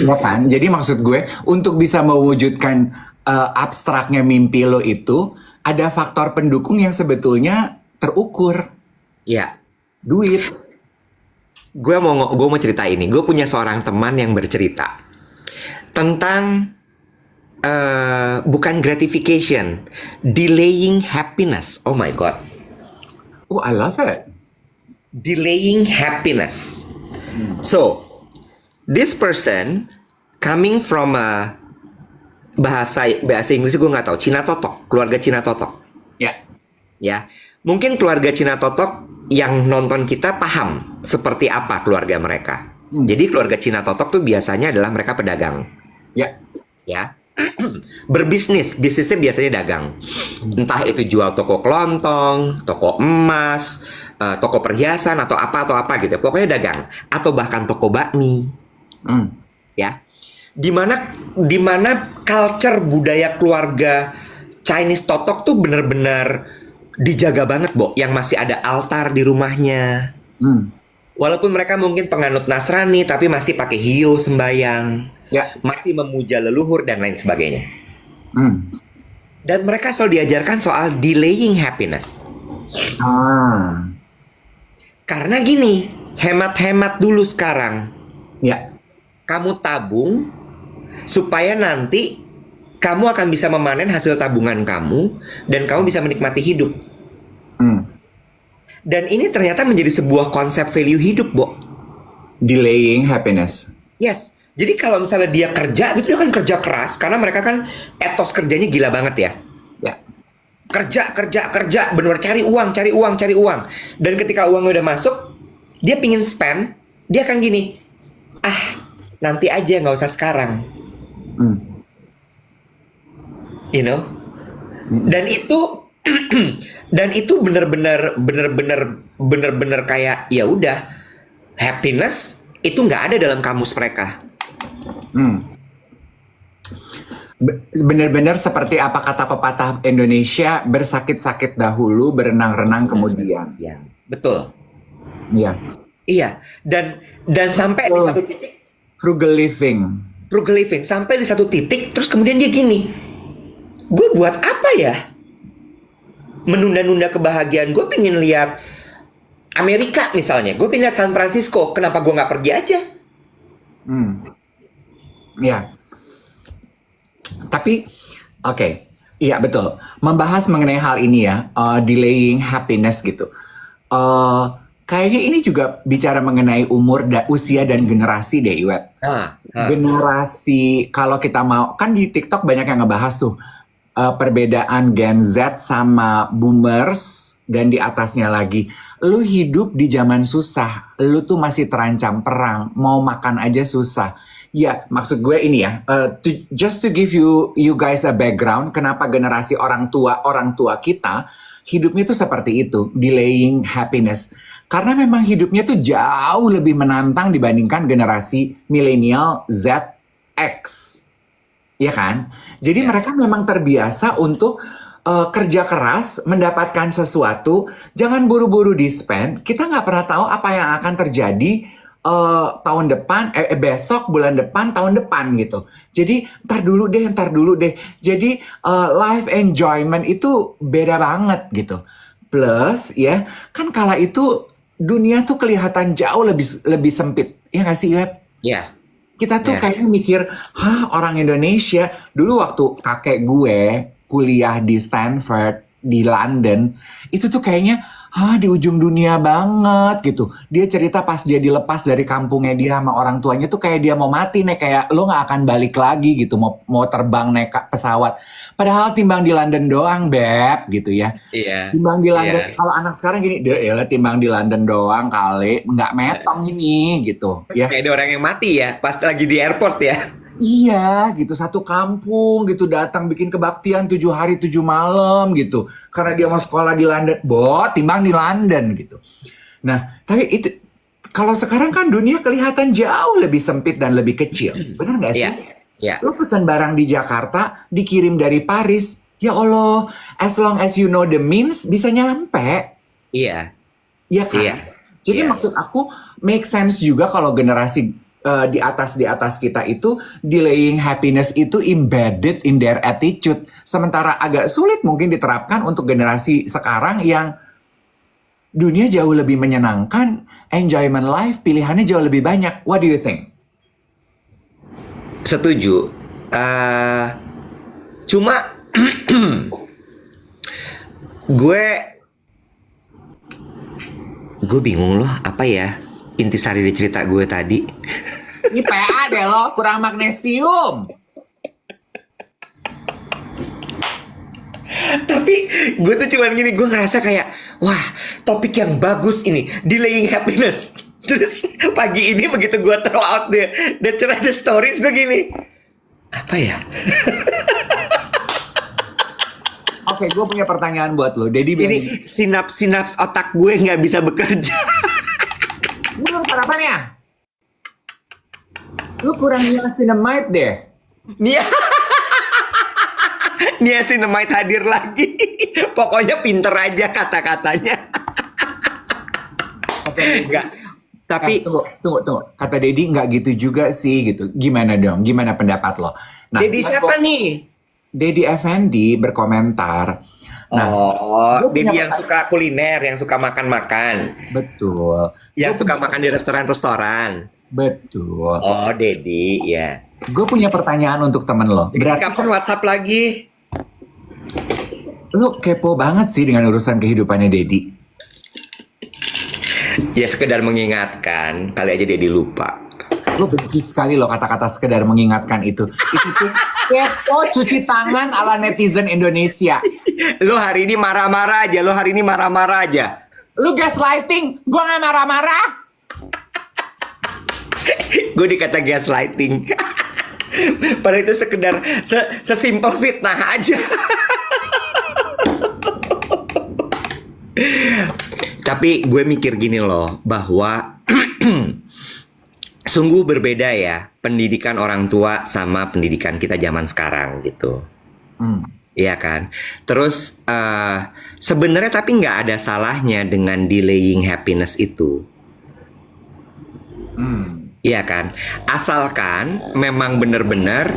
Ya kan? Jadi maksud gue untuk bisa mewujudkan abstraknya mimpi lo itu ada faktor pendukung yang sebetulnya terukur. Iya. Duit. Gue mau cerita ini. Gue punya seorang teman yang bercerita tentang bukan gratification, delaying happiness. Oh my god. Oh, I love it. Delaying happiness. So, this person coming from a bahasa Inggris gue nggak tahu, Cina Totok, keluarga Cina Totok. Ya. Ya, mungkin keluarga Cina Totok yang nonton kita paham seperti apa keluarga mereka. Jadi keluarga Cina Totok tuh biasanya adalah mereka pedagang. Ya. Ya. Bisnisnya biasanya dagang. Entah itu jual toko kelontong, toko emas, toko perhiasan atau apa gitu. Pokoknya dagang atau bahkan toko bakmi. Hmm. Ya. Di mana culture budaya keluarga Chinese Totok tuh bener-bener dijaga banget, Bo. Yang masih ada altar di rumahnya. Hmm. Walaupun mereka mungkin penganut Nasrani tapi masih pakai hiyo sembayang. Ya. Masih memuja leluhur dan lain sebagainya. Hmm. Dan mereka selalu diajarkan soal delaying happiness. Ah. Karena gini, hemat-hemat dulu sekarang. Ya. Kamu tabung supaya nanti kamu akan bisa memanen hasil tabungan kamu dan kamu bisa menikmati hidup. Hmm. Dan ini ternyata menjadi sebuah konsep value hidup, Bo. Delaying happiness. Yes. Jadi kalau misalnya dia kerja, gitu dia kan kerja keras karena mereka kan etos kerjanya gila banget ya. Ya. Kerja, benar cari uang. Dan ketika uangnya udah masuk, dia pingin spend, dia akan gini, nanti aja nggak usah sekarang, Hmm. you know. Dan itu Dan itu bener-bener kayak ya udah, happiness itu nggak ada dalam kamus mereka. Bener-bener seperti apa kata pepatah Indonesia, bersakit-sakit dahulu, berenang-renang kemudian. Ya, betul. Iya. Iya, dan sampai di satu titik Frugal living. sampai di satu titik, terus kemudian dia gini, gue buat apa ya? Menunda-nunda kebahagiaan. Gue pengen lihat Amerika misalnya, gue pengen lihat San Francisco. Kenapa gue nggak pergi aja? Ya. Tapi, oke. Iya betul. Membahas mengenai hal ini ya, delaying happiness gitu. Kayaknya ini juga bicara mengenai umur, usia dan generasi deh, Iwet. Generasi, kalau kita mau, kan di TikTok banyak yang ngebahas tuh perbedaan Gen Z sama Boomers dan di atasnya lagi. Lu hidup di zaman susah, lu tuh masih terancam perang, mau makan aja susah. Ya, maksud gue ini ya, just to give you guys a background, kenapa generasi orang tua kita hidupnya tuh seperti itu, delaying happiness. Karena memang hidupnya tuh jauh lebih menantang dibandingkan generasi milenial Z, X. Ya kan? Jadi mereka memang terbiasa untuk kerja keras, mendapatkan sesuatu, jangan buru-buru di-spend. Kita nggak pernah tahu apa yang akan terjadi tahun depan, besok, bulan depan, tahun depan gitu. Jadi ntar dulu deh. Jadi life enjoyment itu beda banget gitu. Plus ya, kan kala itu dunia tuh kelihatan jauh lebih sempit. Ya nggak sih, Web? Iya. Kita tuh kayaknya mikir, orang Indonesia, dulu waktu kakek gue kuliah di Stanford, di London, itu tuh kayaknya, di ujung dunia banget gitu. Dia cerita pas dia dilepas dari kampungnya dia sama orang tuanya tuh kayak dia mau mati nih, kayak lo gak akan balik lagi gitu, mau terbang naik pesawat. Padahal timbang di London doang, Beb, gitu ya. Iya. Timbang di London, kalau anak sekarang gini, timbang di London doang kali, nggak metong ini gitu. Ya. Kayak ada orang yang mati ya, pas lagi di airport ya. Iya gitu, satu kampung gitu datang bikin kebaktian 7 hari 7 malam gitu. Karena dia mau sekolah di London, timbang di London gitu. Nah, tapi itu kalau sekarang kan dunia kelihatan jauh lebih sempit dan lebih kecil. Benar nggak sih? Iya. Lu pesan barang di Jakarta, dikirim dari Paris. Ya Allah, as long as you know the means, bisa nyampe. Iya. Iya kan? Iya. Jadi Iya. maksud aku, make sense juga kalau generasi di atas kita itu delaying happiness itu embedded in their attitude. Sementara agak sulit mungkin diterapkan untuk generasi sekarang yang dunia jauh lebih menyenangkan, enjoyment life, pilihannya jauh lebih banyak. What do you think? Setuju. Cuma gue bingung loh, apa ya intisari di cerita gue tadi. Ini PA deh lo, kurang magnesium. Tapi gue tuh cuman gini, gue ngerasa kayak, wah, topik yang bagus ini, delaying happiness. Terus pagi ini begitu gue throw out the stories, gue gini, apa ya? Oke, gue punya pertanyaan buat lo. Dedi bilang Ini sinaps otak gue nggak bisa bekerja. belum sarapannya. Lu kurang niacinamide deh. Niacinamide hadir lagi. Pokoknya pinter aja kata-katanya. Enggak. Tapi tunggu. Kata Dedi nggak gitu juga sih gitu. Gimana dong? Gimana pendapat lo? Nah, Dedi siapa nih? Dedi Effendi berkomentar. Nah, Dedi yang suka kuliner, yang suka makan-makan. betul. Yang suka makan di restoran-restoran. Betul. Oh, Dedi, ya. Gue punya pertanyaan untuk temen lo. Berarti kapan WhatsApp lagi? Lu kepo banget sih dengan urusan kehidupannya Dedi. Ya sekedar mengingatkan, kali aja Dedi lupa. Gue benci sekali loh kata-kata sekedar mengingatkan itu. Itu tuh kepo cuci tangan ala netizen Indonesia. Lo hari ini marah-marah aja. Lu gaslighting, gue gak marah-marah. Gue dikata gaslighting. Padahal itu sekedar sesimpel fitnah aja. Tapi gue mikir gini loh, bahwa sungguh berbeda ya pendidikan orang tua sama pendidikan kita zaman sekarang gitu. Hmm. Iya kan? Terus sebenarnya tapi nggak ada salahnya dengan delaying happiness itu. Iya kan? Asalkan memang benar-benar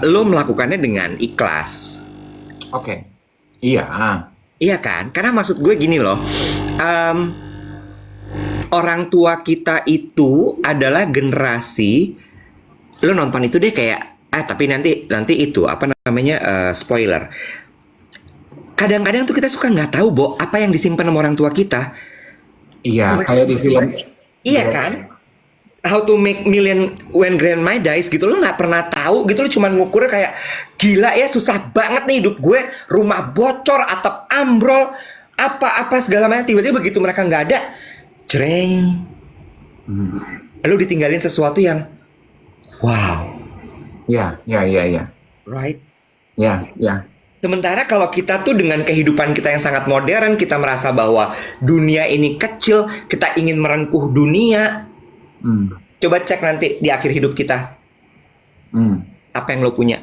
lo melakukannya dengan ikhlas. Oke. Iya. Iya kan? Karena maksud gue gini loh, orang tua kita itu adalah generasi, lo nonton itu deh kayak, tapi nanti itu apa namanya, spoiler. Kadang-kadang tuh kita suka nggak tahu, Bo, apa yang disimpan sama orang tua kita. Iya, kayak di film. Iya kan? How to make million when grandma dies gitu, lo nggak pernah tahu gitu, lo cuma ngukur kayak gila ya, susah banget nih hidup gue, rumah bocor, atap ambrol, apa-apa segala macam, tiba-tiba begitu mereka nggak ada, jreng, lo ditinggalin sesuatu yang wow, Iya. right? Ya. Sementara kalau kita tuh dengan kehidupan kita yang sangat modern, kita merasa bahwa dunia ini kecil, kita ingin merengkuh dunia. Coba cek nanti di akhir hidup kita, apa yang lo punya.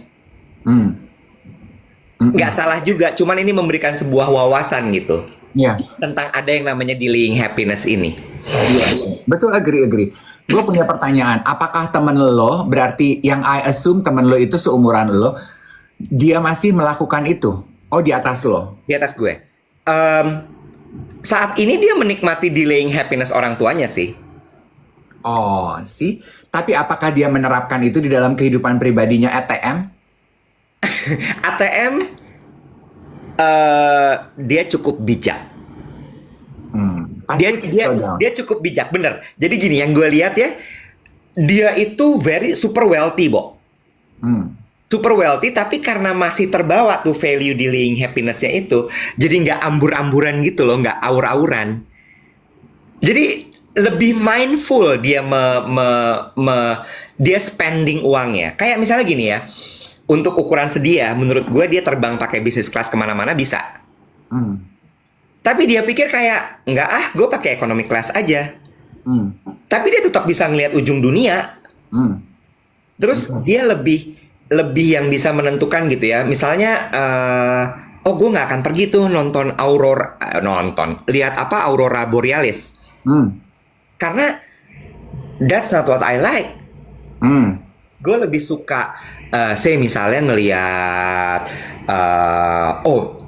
Nggak salah juga, cuman ini memberikan sebuah wawasan gitu, tentang ada yang namanya delaying happiness ini. Iya. Betul, agree. Gue punya pertanyaan, apakah temen lo, berarti yang I assume temen lo itu seumuran lo, dia masih melakukan itu? Oh, di atas lo? Di atas gue. Saat ini dia menikmati delaying happiness orang tuanya sih. Oh, sih. Tapi apakah dia menerapkan itu di dalam kehidupan pribadinya ATM? ATM, dia cukup bijak. Dia cukup bijak, bener. Jadi gini, yang gue lihat ya, dia itu super wealthy, Bo. Super wealthy, tapi karena masih terbawa tuh value delaying happiness-nya itu, jadi nggak ambur-amburan gitu loh, nggak aur-auran. Jadi lebih mindful dia dia spending uangnya. Kayak misalnya gini ya, untuk ukuran sedia, menurut gue dia terbang pakai business class kemana-mana bisa. Tapi dia pikir kayak, enggak gue pakai economic class aja. Tapi dia tetap bisa ngelihat ujung dunia. Terus dia lebih yang bisa menentukan gitu ya. Misalnya, gue nggak akan pergi tuh nonton lihat aurora borealis. Karena that's not what I like. Gue lebih suka, misalnya ngelihat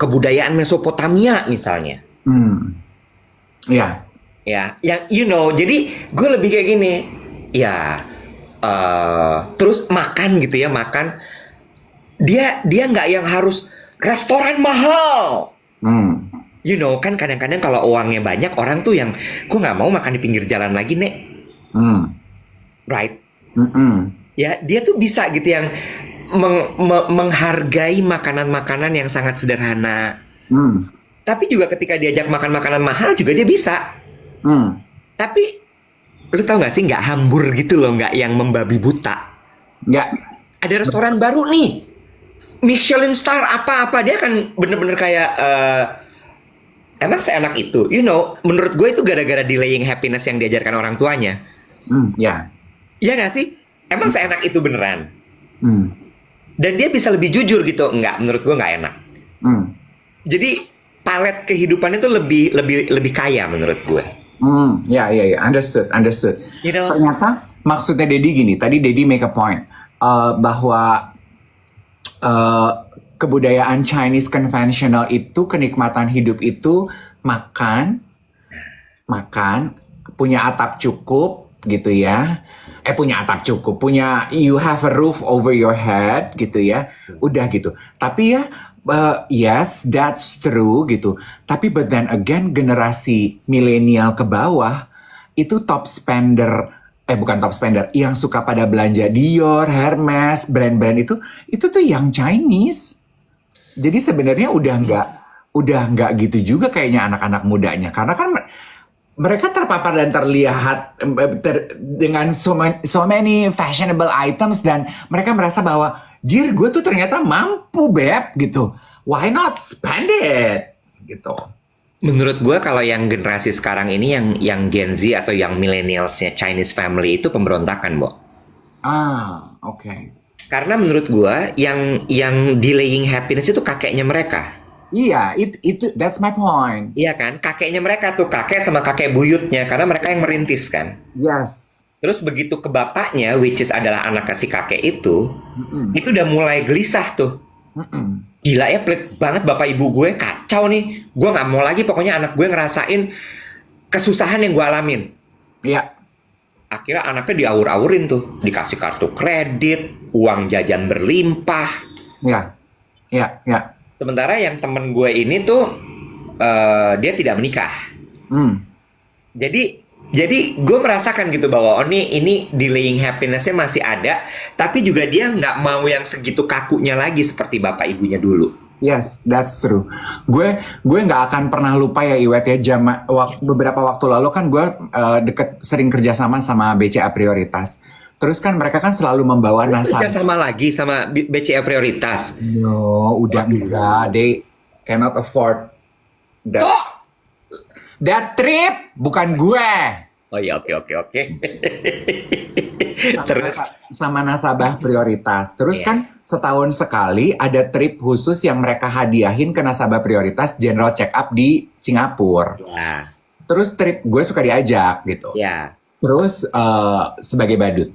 kebudayaan Mesopotamia misalnya. Ya, yang jadi gue lebih kayak gini, ya. Terus makan gitu ya, makan. Dia nggak yang harus restoran mahal. Kan kadang-kadang kalau uangnya banyak, orang tuh yang gue nggak mau makan di pinggir jalan lagi, Nek. Right? Ya, dia tuh bisa gitu yang menghargai makanan-makanan yang sangat sederhana. Tapi juga ketika diajak makan makanan mahal juga dia bisa. Tapi lu tau gak sih, nggak hambur gitu loh, nggak yang membabi buta. Nggak. Ada restoran baru nih, Michelin star apa-apa, dia akan bener-bener kayak emang seenak itu, menurut gue itu gara-gara delaying happiness yang diajarkan orang tuanya. Iya gak sih? Emang seenak itu beneran? Dan dia bisa lebih jujur gitu, enggak, menurut gue nggak enak. Jadi palet kehidupan itu lebih kaya menurut gue. Ya, understood. Ternyata maksudnya Dedi gini, tadi Dedi make a point bahwa kebudayaan Chinese conventional itu, kenikmatan hidup itu makan, punya atap cukup gitu ya. Punya atap cukup, you have a roof over your head gitu ya. Udah gitu. Tapi ya, yes, that's true gitu. Tapi but then again, generasi milenial ke bawah itu top spender, bukan top spender, yang suka pada belanja Dior, Hermes, brand-brand itu tuh yang Chinese. Jadi sebenarnya udah nggak gitu juga kayaknya anak-anak mudanya, karena kan mereka terpapar dan terlihat dengan so many fashionable items, dan mereka merasa bahwa jir, gue tuh ternyata mampu, beb, gitu. Why not spend it? Gitu. Menurut gue kalau yang generasi sekarang ini yang Gen Z atau yang millennialsnya Chinese family itu pemberontakan, Bo. Oke. Karena menurut gue yang delaying happiness itu kakeknya mereka. Iya, itu that's my point. Iya kan? Kakeknya mereka tuh, kakek sama kakek buyutnya, karena mereka yang merintis kan. Yes. Terus begitu ke bapaknya, which is adalah anak kasih kakek itu udah mulai gelisah tuh. Gila ya, pelit banget bapak ibu gue, kacau nih. Gue nggak mau lagi pokoknya anak gue ngerasain kesusahan yang gue alamin. Iya. Akhirnya anaknya diaur-aurin tuh, dikasih kartu kredit, uang jajan berlimpah. Iya. Iya, iya. Sementara yang temen gue ini tuh dia tidak menikah. Jadi gue merasakan gitu bahwa ini delaying happiness-nya masih ada, tapi juga dia nggak mau yang segitu kakunya lagi seperti bapak ibunya dulu. Yes, that's true. Gue nggak akan pernah lupa ya Iwet ya, beberapa waktu lalu kan gue sering kerjasama sama BCA Prioritas. Terus kan mereka kan selalu membawa nasabah. Kerjasama lagi sama BCA Prioritas. No, udah enggak. They cannot afford that trip, bukan gue. Oh iya, oke. Terus sama nasabah prioritas. Terus Iya. kan setahun sekali ada trip khusus yang mereka hadiahin ke nasabah prioritas general check up di Singapura. ya, Terus trip gue suka diajak gitu. ya. Terus sebagai badut.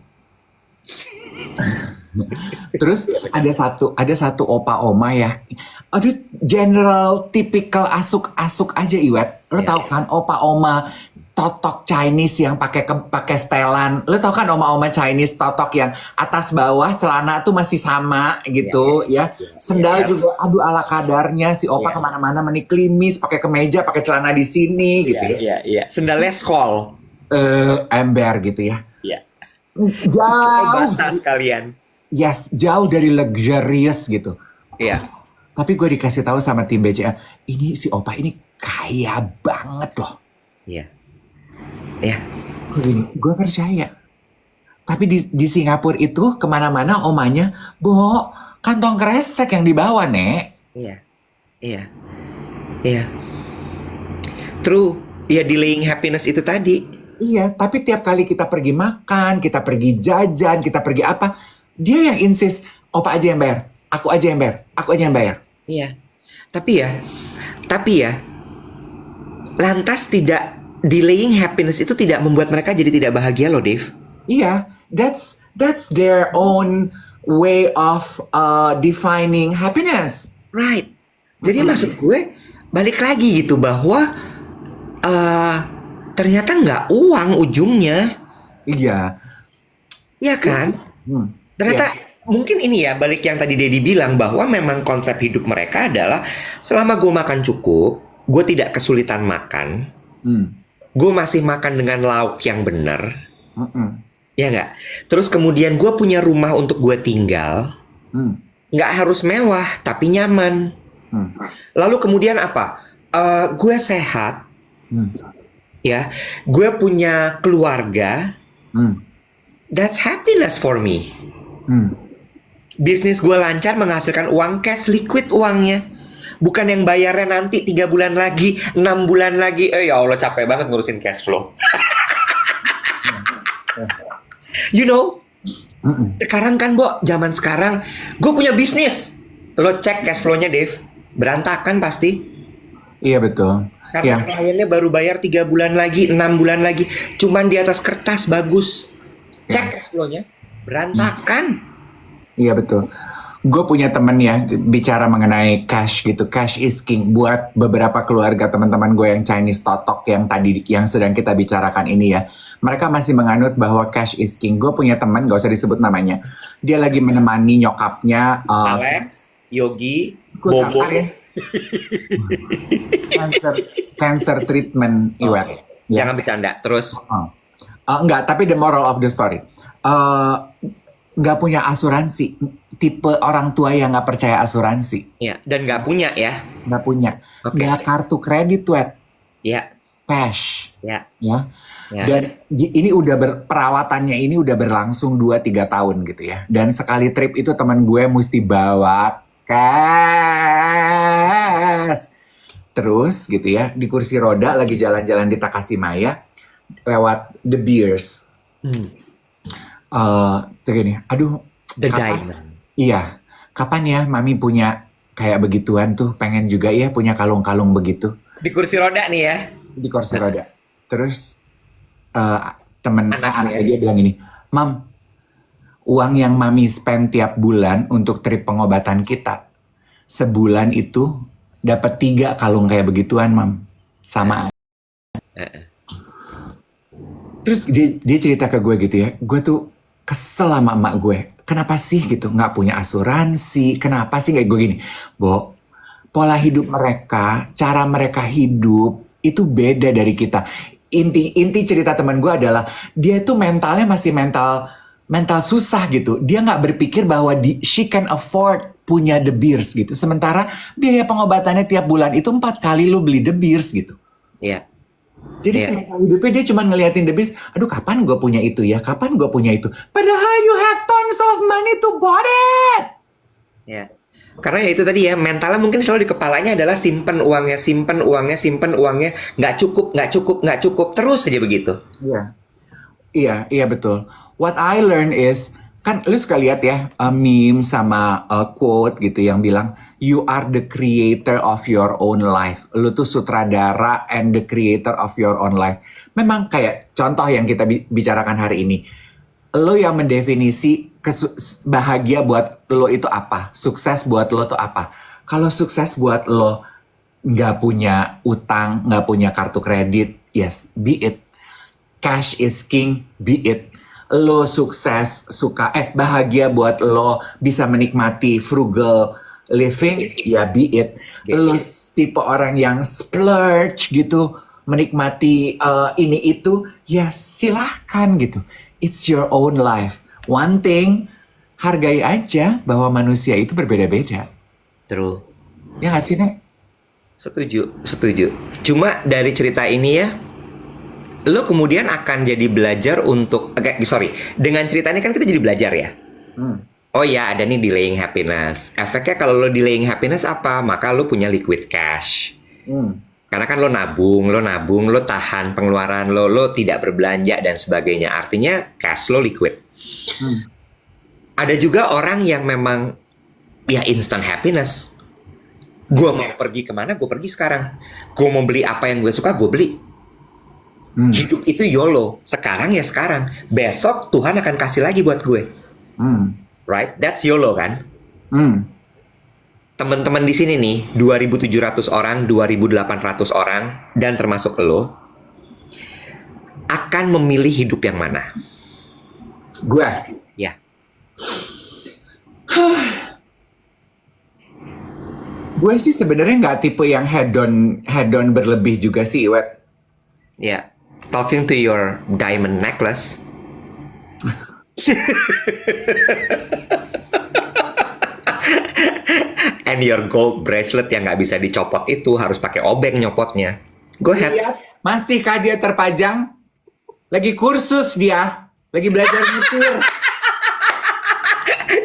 Terus ada satu opa oma ya. Aduh, general tipikal asuk-asuk aja Iwet. Lo tau kan opa oma totok Chinese yang pakai setelan. Lo tau kan oma-oma Chinese totok yang atas bawah celana tuh masih sama gitu ya. Sendal juga aduh ala kadarnya, si opa kemana-mana meniklimis pakai kemeja, pakai celana di sini gitu ya. Iya. Sendalnya skol. Ember gitu ya. Iya. Jauh Batas kalian. Yes, jauh dari luxurious gitu. Iya. Tapi gue dikasih tahu sama tim BCA, ini si opa ini kaya banget loh. Iya. Gue percaya. Tapi di Singapura itu kemana-mana omanya, Bo, kantong kresek yang dibawa, Nek. Iya. True. Ya delaying happiness itu tadi. Iya, tapi tiap kali kita pergi makan, kita pergi jajan, kita pergi apa, dia yang insist, opa aja yang bayar, aku aja yang bayar, aku aja yang bayar. Iya. Tapi ya, lantas tidak delaying happiness itu tidak membuat mereka jadi tidak bahagia loh, Dave. Iya, that's their own way of defining happiness. Right. Jadi maksud gue balik lagi gitu bahwa ternyata nggak uang ujungnya. Iya. Iya kan? Ternyata mungkin ini ya balik yang tadi Dedi bilang bahwa memang konsep hidup mereka adalah selama gue makan cukup, gue tidak kesulitan makan, gue masih makan dengan lauk yang benar, ya nggak? Terus kemudian gue punya rumah untuk gue tinggal, nggak harus mewah tapi nyaman. Lalu kemudian apa? Gue sehat, ya, gue punya keluarga. That's happiness for me. Bisnis gue lancar, menghasilkan uang cash, liquid uangnya. Bukan yang bayarnya nanti 3 bulan lagi, 6 bulan lagi. Ya Allah, capek banget ngurusin cash flow. You know, sekarang kan, Bo, zaman sekarang, gue punya bisnis. Lo cek cash flow-nya, Dave. Berantakan pasti. Iya, betul. Karena kliennya baru bayar 3 bulan lagi, 6 bulan lagi. Cuman di atas kertas, bagus. Cek cash flow-nya. Berantakan. Iya, betul. Gue punya temen ya, bicara mengenai cash gitu. Cash is king. Buat beberapa keluarga teman-teman gue yang Chinese totok yang sedang kita bicarakan ini ya. Mereka masih menganut bahwa cash is king. Gue punya teman, gak usah disebut namanya. Dia lagi menemani nyokapnya. Alex, Yogi, Bobo. Bobo. Cancer treatment, Iwet. Ya. Jangan bercanda. Terus? Enggak, tapi the moral of the story. Nggak punya asuransi. Tipe orang tua yang nggak percaya asuransi. Ya, dan nggak punya ya? Nggak punya. Oke. Nggak kartu kredit, Wet. Ya. Cash. Ya. Ya. Ya. Dan ini perawatannya ini udah berlangsung 2-3 tahun gitu ya. Dan sekali trip itu teman gue mesti bawa cash. terus gitu ya, di kursi roda lagi jalan-jalan di Takashimaya, lewat The Beers. Tuh gini, aduh, The kapan? Diamond. Iya, kapan ya Mami punya kayak begituan tuh, pengen juga ya punya kalung-kalung begitu Di kursi roda nih ya. di kursi roda. Terus eh, anaknya ya. dia bilang gini, Mam, uang yang Mami spend tiap bulan untuk trip pengobatan kita, sebulan itu dapat 3 kalung kayak begituan, Mam. Sama. Terus dia cerita ke gue gitu ya, gue tuh kesel sama emak gue. Kenapa sih gitu nggak punya asuransi? Kenapa sih kayak gue gini? Bo, pola hidup mereka, cara mereka hidup itu beda dari kita. Inti cerita teman gue adalah dia tuh mentalnya masih mental susah gitu. Dia nggak berpikir bahwa she can afford punya The Beers gitu. Sementara biaya pengobatannya tiap bulan itu 4 kali lu beli The Beers gitu. Iya. Jadi Iya. semasa hidupnya dia cuma ngeliatin The Beast, aduh kapan gue punya itu ya, kapan gue punya itu. Padahal you have tons of money to buy it. Ya. Karena ya itu tadi ya, mentalnya mungkin selalu di kepalanya adalah simpen uangnya, simpen uangnya, simpen uangnya, nggak cukup, nggak cukup, nggak cukup, terus aja begitu. Iya betul. What I learn is, kan lu suka lihat ya meme sama quote gitu yang bilang, you are the creator of your own life. Lu tuh sutradara and the creator of your own life. Memang kayak contoh yang kita bicarakan hari ini. Lo yang mendefinisi bahagia buat lo itu apa? Sukses buat lo tuh apa? Kalau sukses buat lo nggak punya utang, nggak punya kartu kredit, yes, be it. Cash is king, be it. Lo sukses, bahagia buat lo bisa menikmati frugal living, ya be it. Lo tipe orang yang splurge gitu, menikmati ini itu, ya silahkan gitu. It's your own life. One thing, hargai aja bahwa manusia itu berbeda-beda. True. Ya nggak sih, Nek? Setuju. Cuma dari cerita ini ya, lo kemudian akan jadi belajar untuk, dengan cerita ini kan kita jadi belajar ya. Oh ya, ada nih delaying happiness. Efeknya kalau lo delaying happiness apa? Maka lo punya liquid cash. Karena kan lo nabung, lo tahan pengeluaran lo tidak berbelanja dan sebagainya. Artinya cash lo liquid. Ada juga orang yang memang ya instant happiness. Gue mau pergi kemana, gue pergi sekarang. Gue mau beli apa yang gue suka, gue beli. Hidup itu YOLO. Sekarang ya sekarang. Besok Tuhan akan kasih lagi buat gue. Right? That's YOLO kan? Teman-teman di sini nih, 2.700 orang, 2.800 orang, dan termasuk lo, akan memilih hidup yang mana? Gue. Ya. Gue sih sebenarnya nggak tipe yang head on berlebih juga sih, Iwet. Ya. Talking to your diamond necklace. And your gold bracelet yang nggak bisa dicopot itu harus pakai obeng nyopotnya. Go ahead. Lihat, masihkah dia terpajang? Lagi kursus dia. Lagi belajar nyetir.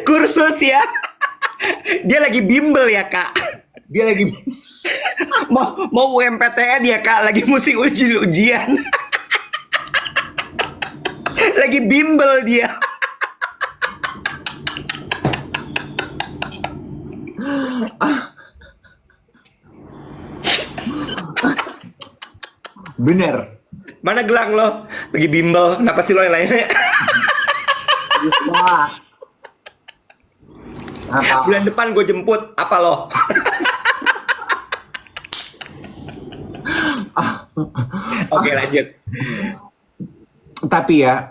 Kursus ya. Dia lagi bimbel ya, Kak. Dia lagi... mau UMPTN ya, Kak. Lagi mesti ujian. Lagi bimbel dia. Bener. Mana gelang lo? Lagi bimbel. Kenapa sih lo yang lainnya? Wah. Apa? Bulan depan gue jemput. Apa lo? Oke, lanjut. Tapi ya,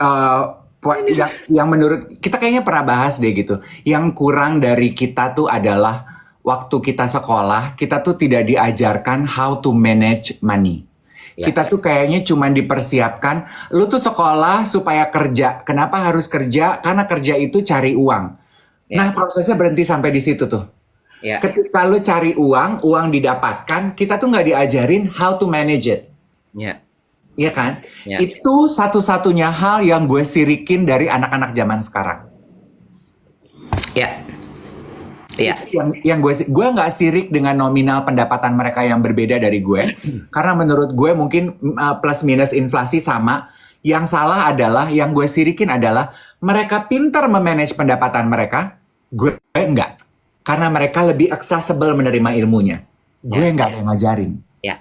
yang menurut kita kayaknya pernah bahas deh gitu. Yang kurang dari kita tuh adalah waktu kita sekolah, kita tuh tidak diajarkan how to manage money. Ya. Kita tuh kayaknya cuman dipersiapkan, lu tuh sekolah supaya kerja. Kenapa harus kerja? Karena kerja itu cari uang. Ya. Nah, prosesnya berhenti sampai di situ tuh. Ya. Ketika lu cari uang didapatkan, kita tuh nggak diajarin how to manage it. Ya. Iya kan? Ya. Itu satu-satunya hal yang gue sirikin dari anak-anak zaman sekarang. Ya. Iya. Itu yang gue nggak sirik dengan nominal pendapatan mereka yang berbeda dari gue, karena menurut gue mungkin plus minus inflasi sama. Yang salah adalah, yang gue sirikin adalah mereka pintar memanage pendapatan mereka, gue enggak, karena mereka lebih accessible menerima ilmunya. Gue nggak ada yang ngajarin. Ya.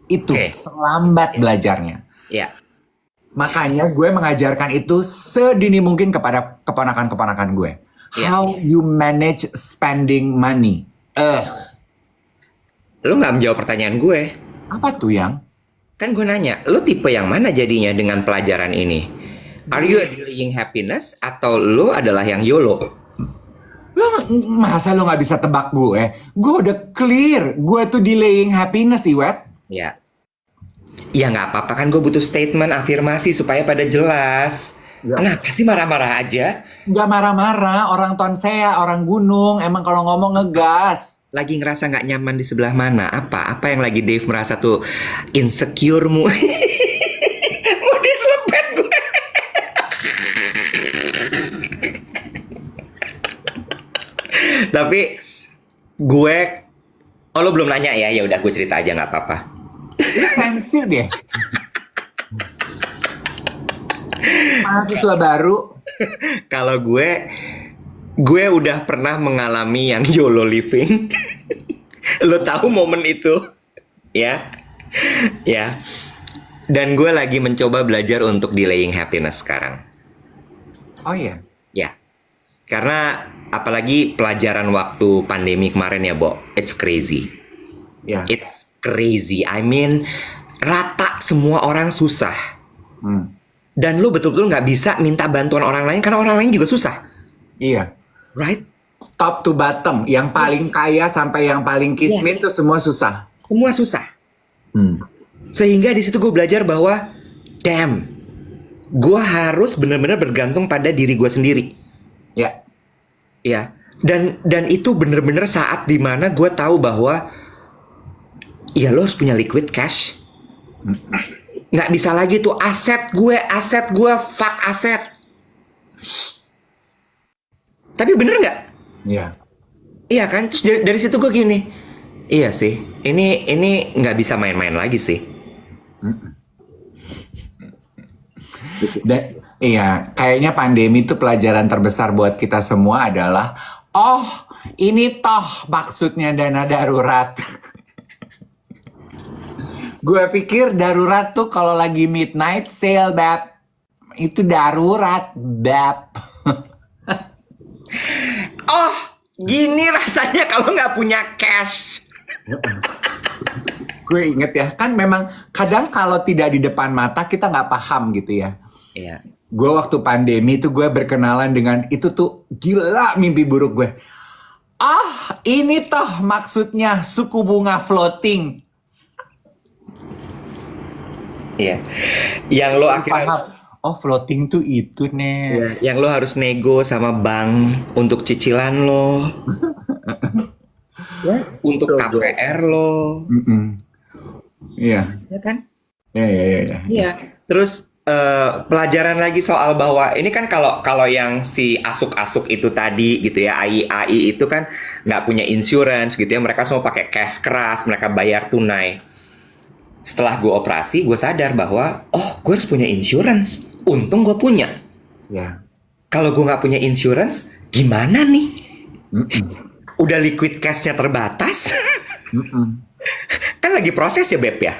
Itu Oke. terlambat belajarnya. Ya. Makanya gue mengajarkan itu sedini mungkin kepada keponakan-keponakan gue. Ya. How you manage spending money. Lu nggak menjawab pertanyaan gue. Apa tuh yang? Kan gue nanya, lu tipe yang mana jadinya dengan pelajaran ini? Are you a delaying happiness atau lu adalah yang YOLO? Lo masa lo nggak bisa tebak gue? Gue udah clear. Gue tuh delaying happiness, Iwet. Ya. Ya nggak apa-apa kan, gue butuh statement afirmasi supaya pada jelas. Ya. Kenapa sih marah-marah aja? Nggak marah-marah. Orang tonsea, orang gunung. Emang kalau ngomong ngegas. Lagi ngerasa nggak nyaman di sebelah mana? Apa yang lagi Dave merasa tuh insecure-mu? Mau diselepet gue. Tapi gue, oh lo belum nanya ya? Ya udah gue cerita aja nggak apa-apa. Sensi deh. Mahasiswa baru. Kalau gue udah pernah mengalami yang YOLO living. Lo tahu momen itu, ya, ya. Dan gue lagi mencoba belajar untuk delaying happiness sekarang. Oh iya. Ya, karena apalagi pelajaran waktu pandemi kemarin ya, Bo. It's crazy. Ya. It's crazy. I mean, rata semua orang susah. Dan lu betul-betul nggak bisa minta bantuan orang lain karena orang lain juga susah. Iya. Right? Top to bottom. Yang paling kaya sampai yang paling kismin tuh semua susah. Semua susah. Sehingga di situ gue belajar bahwa, damn, gue harus benar-benar bergantung pada diri gue sendiri. Ya. Ya. Dan itu benar-benar saat dimana gue tahu bahwa, ya lo harus punya liquid cash. Nggak bisa lagi tuh aset gue, fuck aset. Tapi bener nggak? Iya. Iya kan? Terus dari situ gue gini, iya sih, ini nggak bisa main-main lagi sih. Iya, kayaknya pandemi itu pelajaran terbesar buat kita semua adalah, oh, ini toh maksudnya dana darurat. Gue pikir darurat tuh kalau lagi midnight sale, Beb. Itu darurat, Beb. Oh, gini rasanya kalau nggak punya cash. Gue inget ya, kan memang kadang kalau tidak di depan mata kita nggak paham gitu ya. Iya. Gue waktu pandemi tuh gue berkenalan dengan itu tuh gila mimpi buruk gue. Ah, ini toh maksudnya suku bunga floating. Iya. Yang lo akhirnya Paham. Oh, floating tuh itu nih. Iya, yang lo harus nego sama bank untuk cicilan lo. Ya, untuk KPR lo. Iya. Ya kan? Iya. Iya. Terus pelajaran lagi soal bahwa ini kan kalau yang si asuk-asuk itu tadi gitu ya, AI itu kan nggak punya insurance gitu ya, mereka semua pakai cash keras, mereka bayar tunai. Setelah gue operasi, gue sadar bahwa gue harus punya insurance. Untung gue punya. Ya. Kalau gue nggak punya insurance, gimana nih? Udah liquid cash-nya terbatas. Kan lagi proses ya, Beb ya.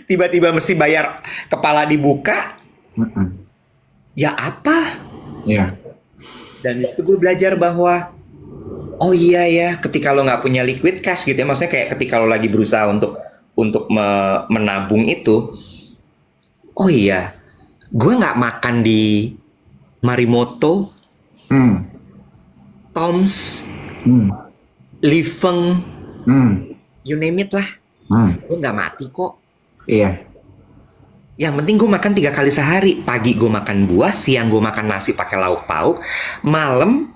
Tiba-tiba mesti bayar kepala dibuka. Ya apa? Ya. Dan itu gue belajar bahwa, oh iya ya, ketika lo nggak punya liquid cash gitu ya, maksudnya kayak ketika lo lagi berusaha untuk menabung itu, oh iya, gue nggak makan di Marimoto, Tom's, Liveng, you name it lah. Gue nggak mati kok. Iya. Yang penting gue makan 3 kali sehari. Pagi gue makan buah, siang gue makan nasi pakai lauk pauk, malam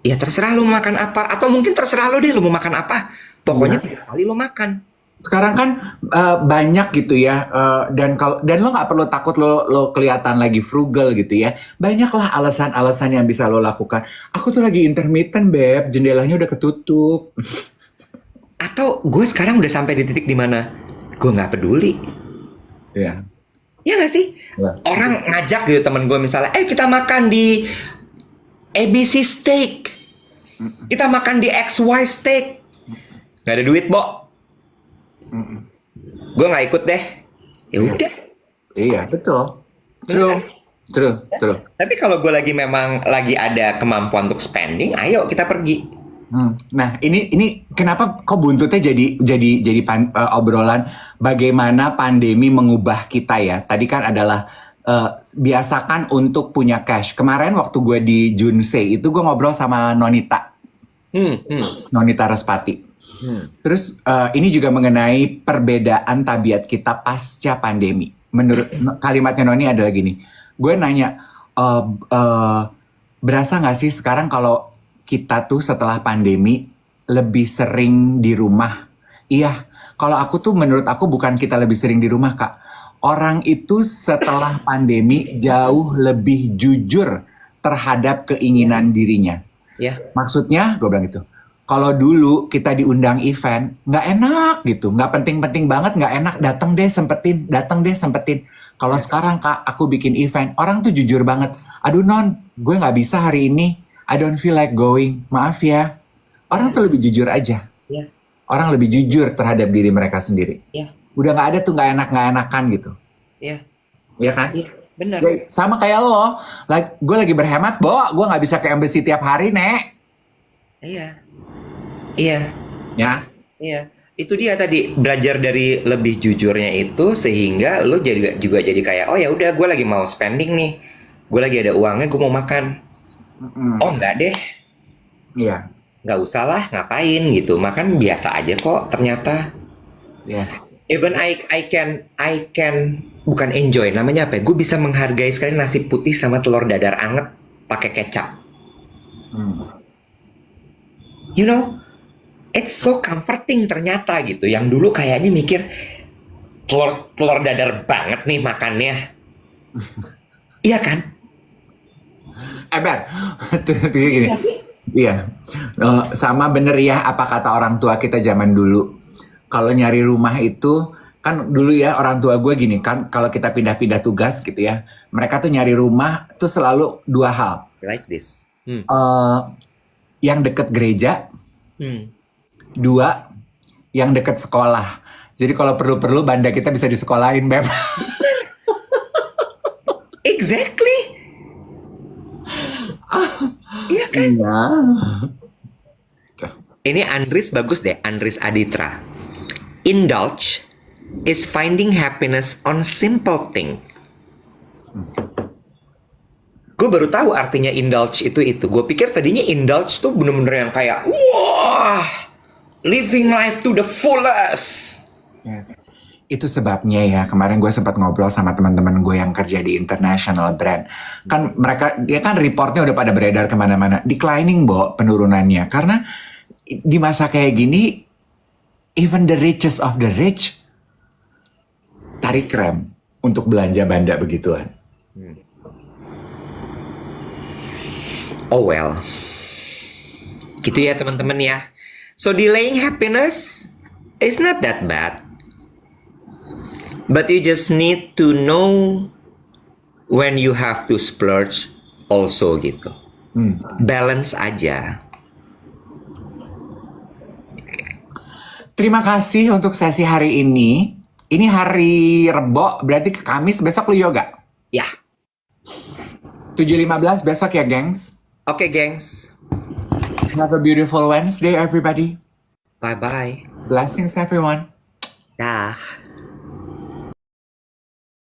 ya terserah lo mau makan apa. Atau mungkin terserah lo deh lo mau makan apa. Pokoknya 3 kali lo makan. Sekarang kan banyak gitu ya, dan lo nggak perlu takut lo kelihatan lagi frugal gitu ya. Banyaklah alasan-alasan yang bisa lo lakukan. Aku tuh lagi intermittent, beb, jendelanya udah ketutup. Atau gue sekarang udah sampai di titik dimana gue nggak peduli. Ya, Ya nggak sih? ya. Orang ngajak gitu temen gue misalnya, kita makan di ABC Steak. Kita makan di XY Steak. Nggak ada duit, Bo. Gue nggak ikut deh. Ya Iya, udah. iya, betul. True, true, true. Tapi kalau gue memang lagi ada kemampuan untuk spending, ayo kita pergi. Nah, ini kenapa kok buntutnya jadi obrolan bagaimana pandemi mengubah kita ya? Tadi kan adalah biasakan untuk punya cash. Kemarin waktu gue di Junsei itu gue ngobrol sama Nonita Respati. Terus ini juga mengenai perbedaan tabiat kita pasca pandemi. Menurut kalimatnya Noni adalah gini, gue nanya, berasa nggak sih sekarang kalau kita tuh setelah pandemi lebih sering di rumah? Iya, kalau aku tuh menurut aku bukan kita lebih sering di rumah, Kak. Orang itu setelah pandemi jauh lebih jujur terhadap keinginan dirinya. Ya. Maksudnya, gue bilang gitu. Kalau dulu kita diundang event, nggak enak gitu, nggak penting-penting banget, nggak enak, datang deh sempetin. Kalau sekarang Kak, aku bikin event, orang tuh jujur banget. Aduh Non, gue nggak bisa hari ini, I don't feel like going, maaf ya. Orang tuh lebih jujur aja. Ya. Orang lebih jujur terhadap diri mereka sendiri. Ya. Udah nggak ada tuh nggak enakan gitu, Ya. ya kan? Iya, benar. Ya, sama kayak lo, gue lagi berhemat, Bo, gue nggak bisa ke embassy tiap hari, Nek. Iya. Iya. Ya, Iya. Itu dia tadi, belajar dari lebih jujurnya itu sehingga lo juga jadi kayak, oh ya udah gue lagi mau spending nih. Gue lagi ada uangnya, gue mau makan. Oh enggak deh, iya, nggak usah lah, ngapain gitu. Makan biasa aja kok ternyata. yes. Even I can bukan enjoy, namanya apa ya? Gue bisa menghargai sekali nasi putih sama telur dadar anget pakai kecap. You know, it's so comforting ternyata gitu. Yang dulu kayaknya mikir telur dadar banget nih makannya. Iya kan? Ber, tuh gini. Iya, sama bener ya apa kata orang tua kita zaman dulu. Kalau nyari rumah itu, kan dulu ya orang tua gue gini kan, kalau kita pindah-pindah tugas gitu ya, mereka tuh nyari rumah tuh selalu dua hal. Like this. Yang deket gereja, dua, yang deket sekolah. Jadi kalau perlu-perlu banda kita bisa disekolahin, Beb. Exactly. Iya kan? Iya. Ini Andris bagus deh, Andris Aditra. Indulge is finding happiness on simple thing. Gue baru tahu artinya indulge itu. Gue pikir tadinya indulge tuh bener-bener yang kayak, wah, living life to the fullest. Yes. Itu sebabnya ya, kemarin gue sempat ngobrol sama teman-teman gue yang kerja di international brand. Kan mereka, ya kan reportnya udah pada beredar kemana-mana. Declining, Bo, penurunannya. Karena di masa kayak gini, even the richest of the rich, tarik rem untuk belanja banda begituan. Oh well. Gitu ya teman-teman ya. So delaying happiness is not that bad. But you just need to know when you have to splurge also gitu. Balance aja. Terima kasih untuk sesi hari ini. Ini hari Rebo, berarti ke Kamis, besok lu yoga. Ya. 7.15 besok ya, gengs. Oke, gengs. Have a beautiful Wednesday, everybody. Bye-bye. Blessings, everyone. Dah.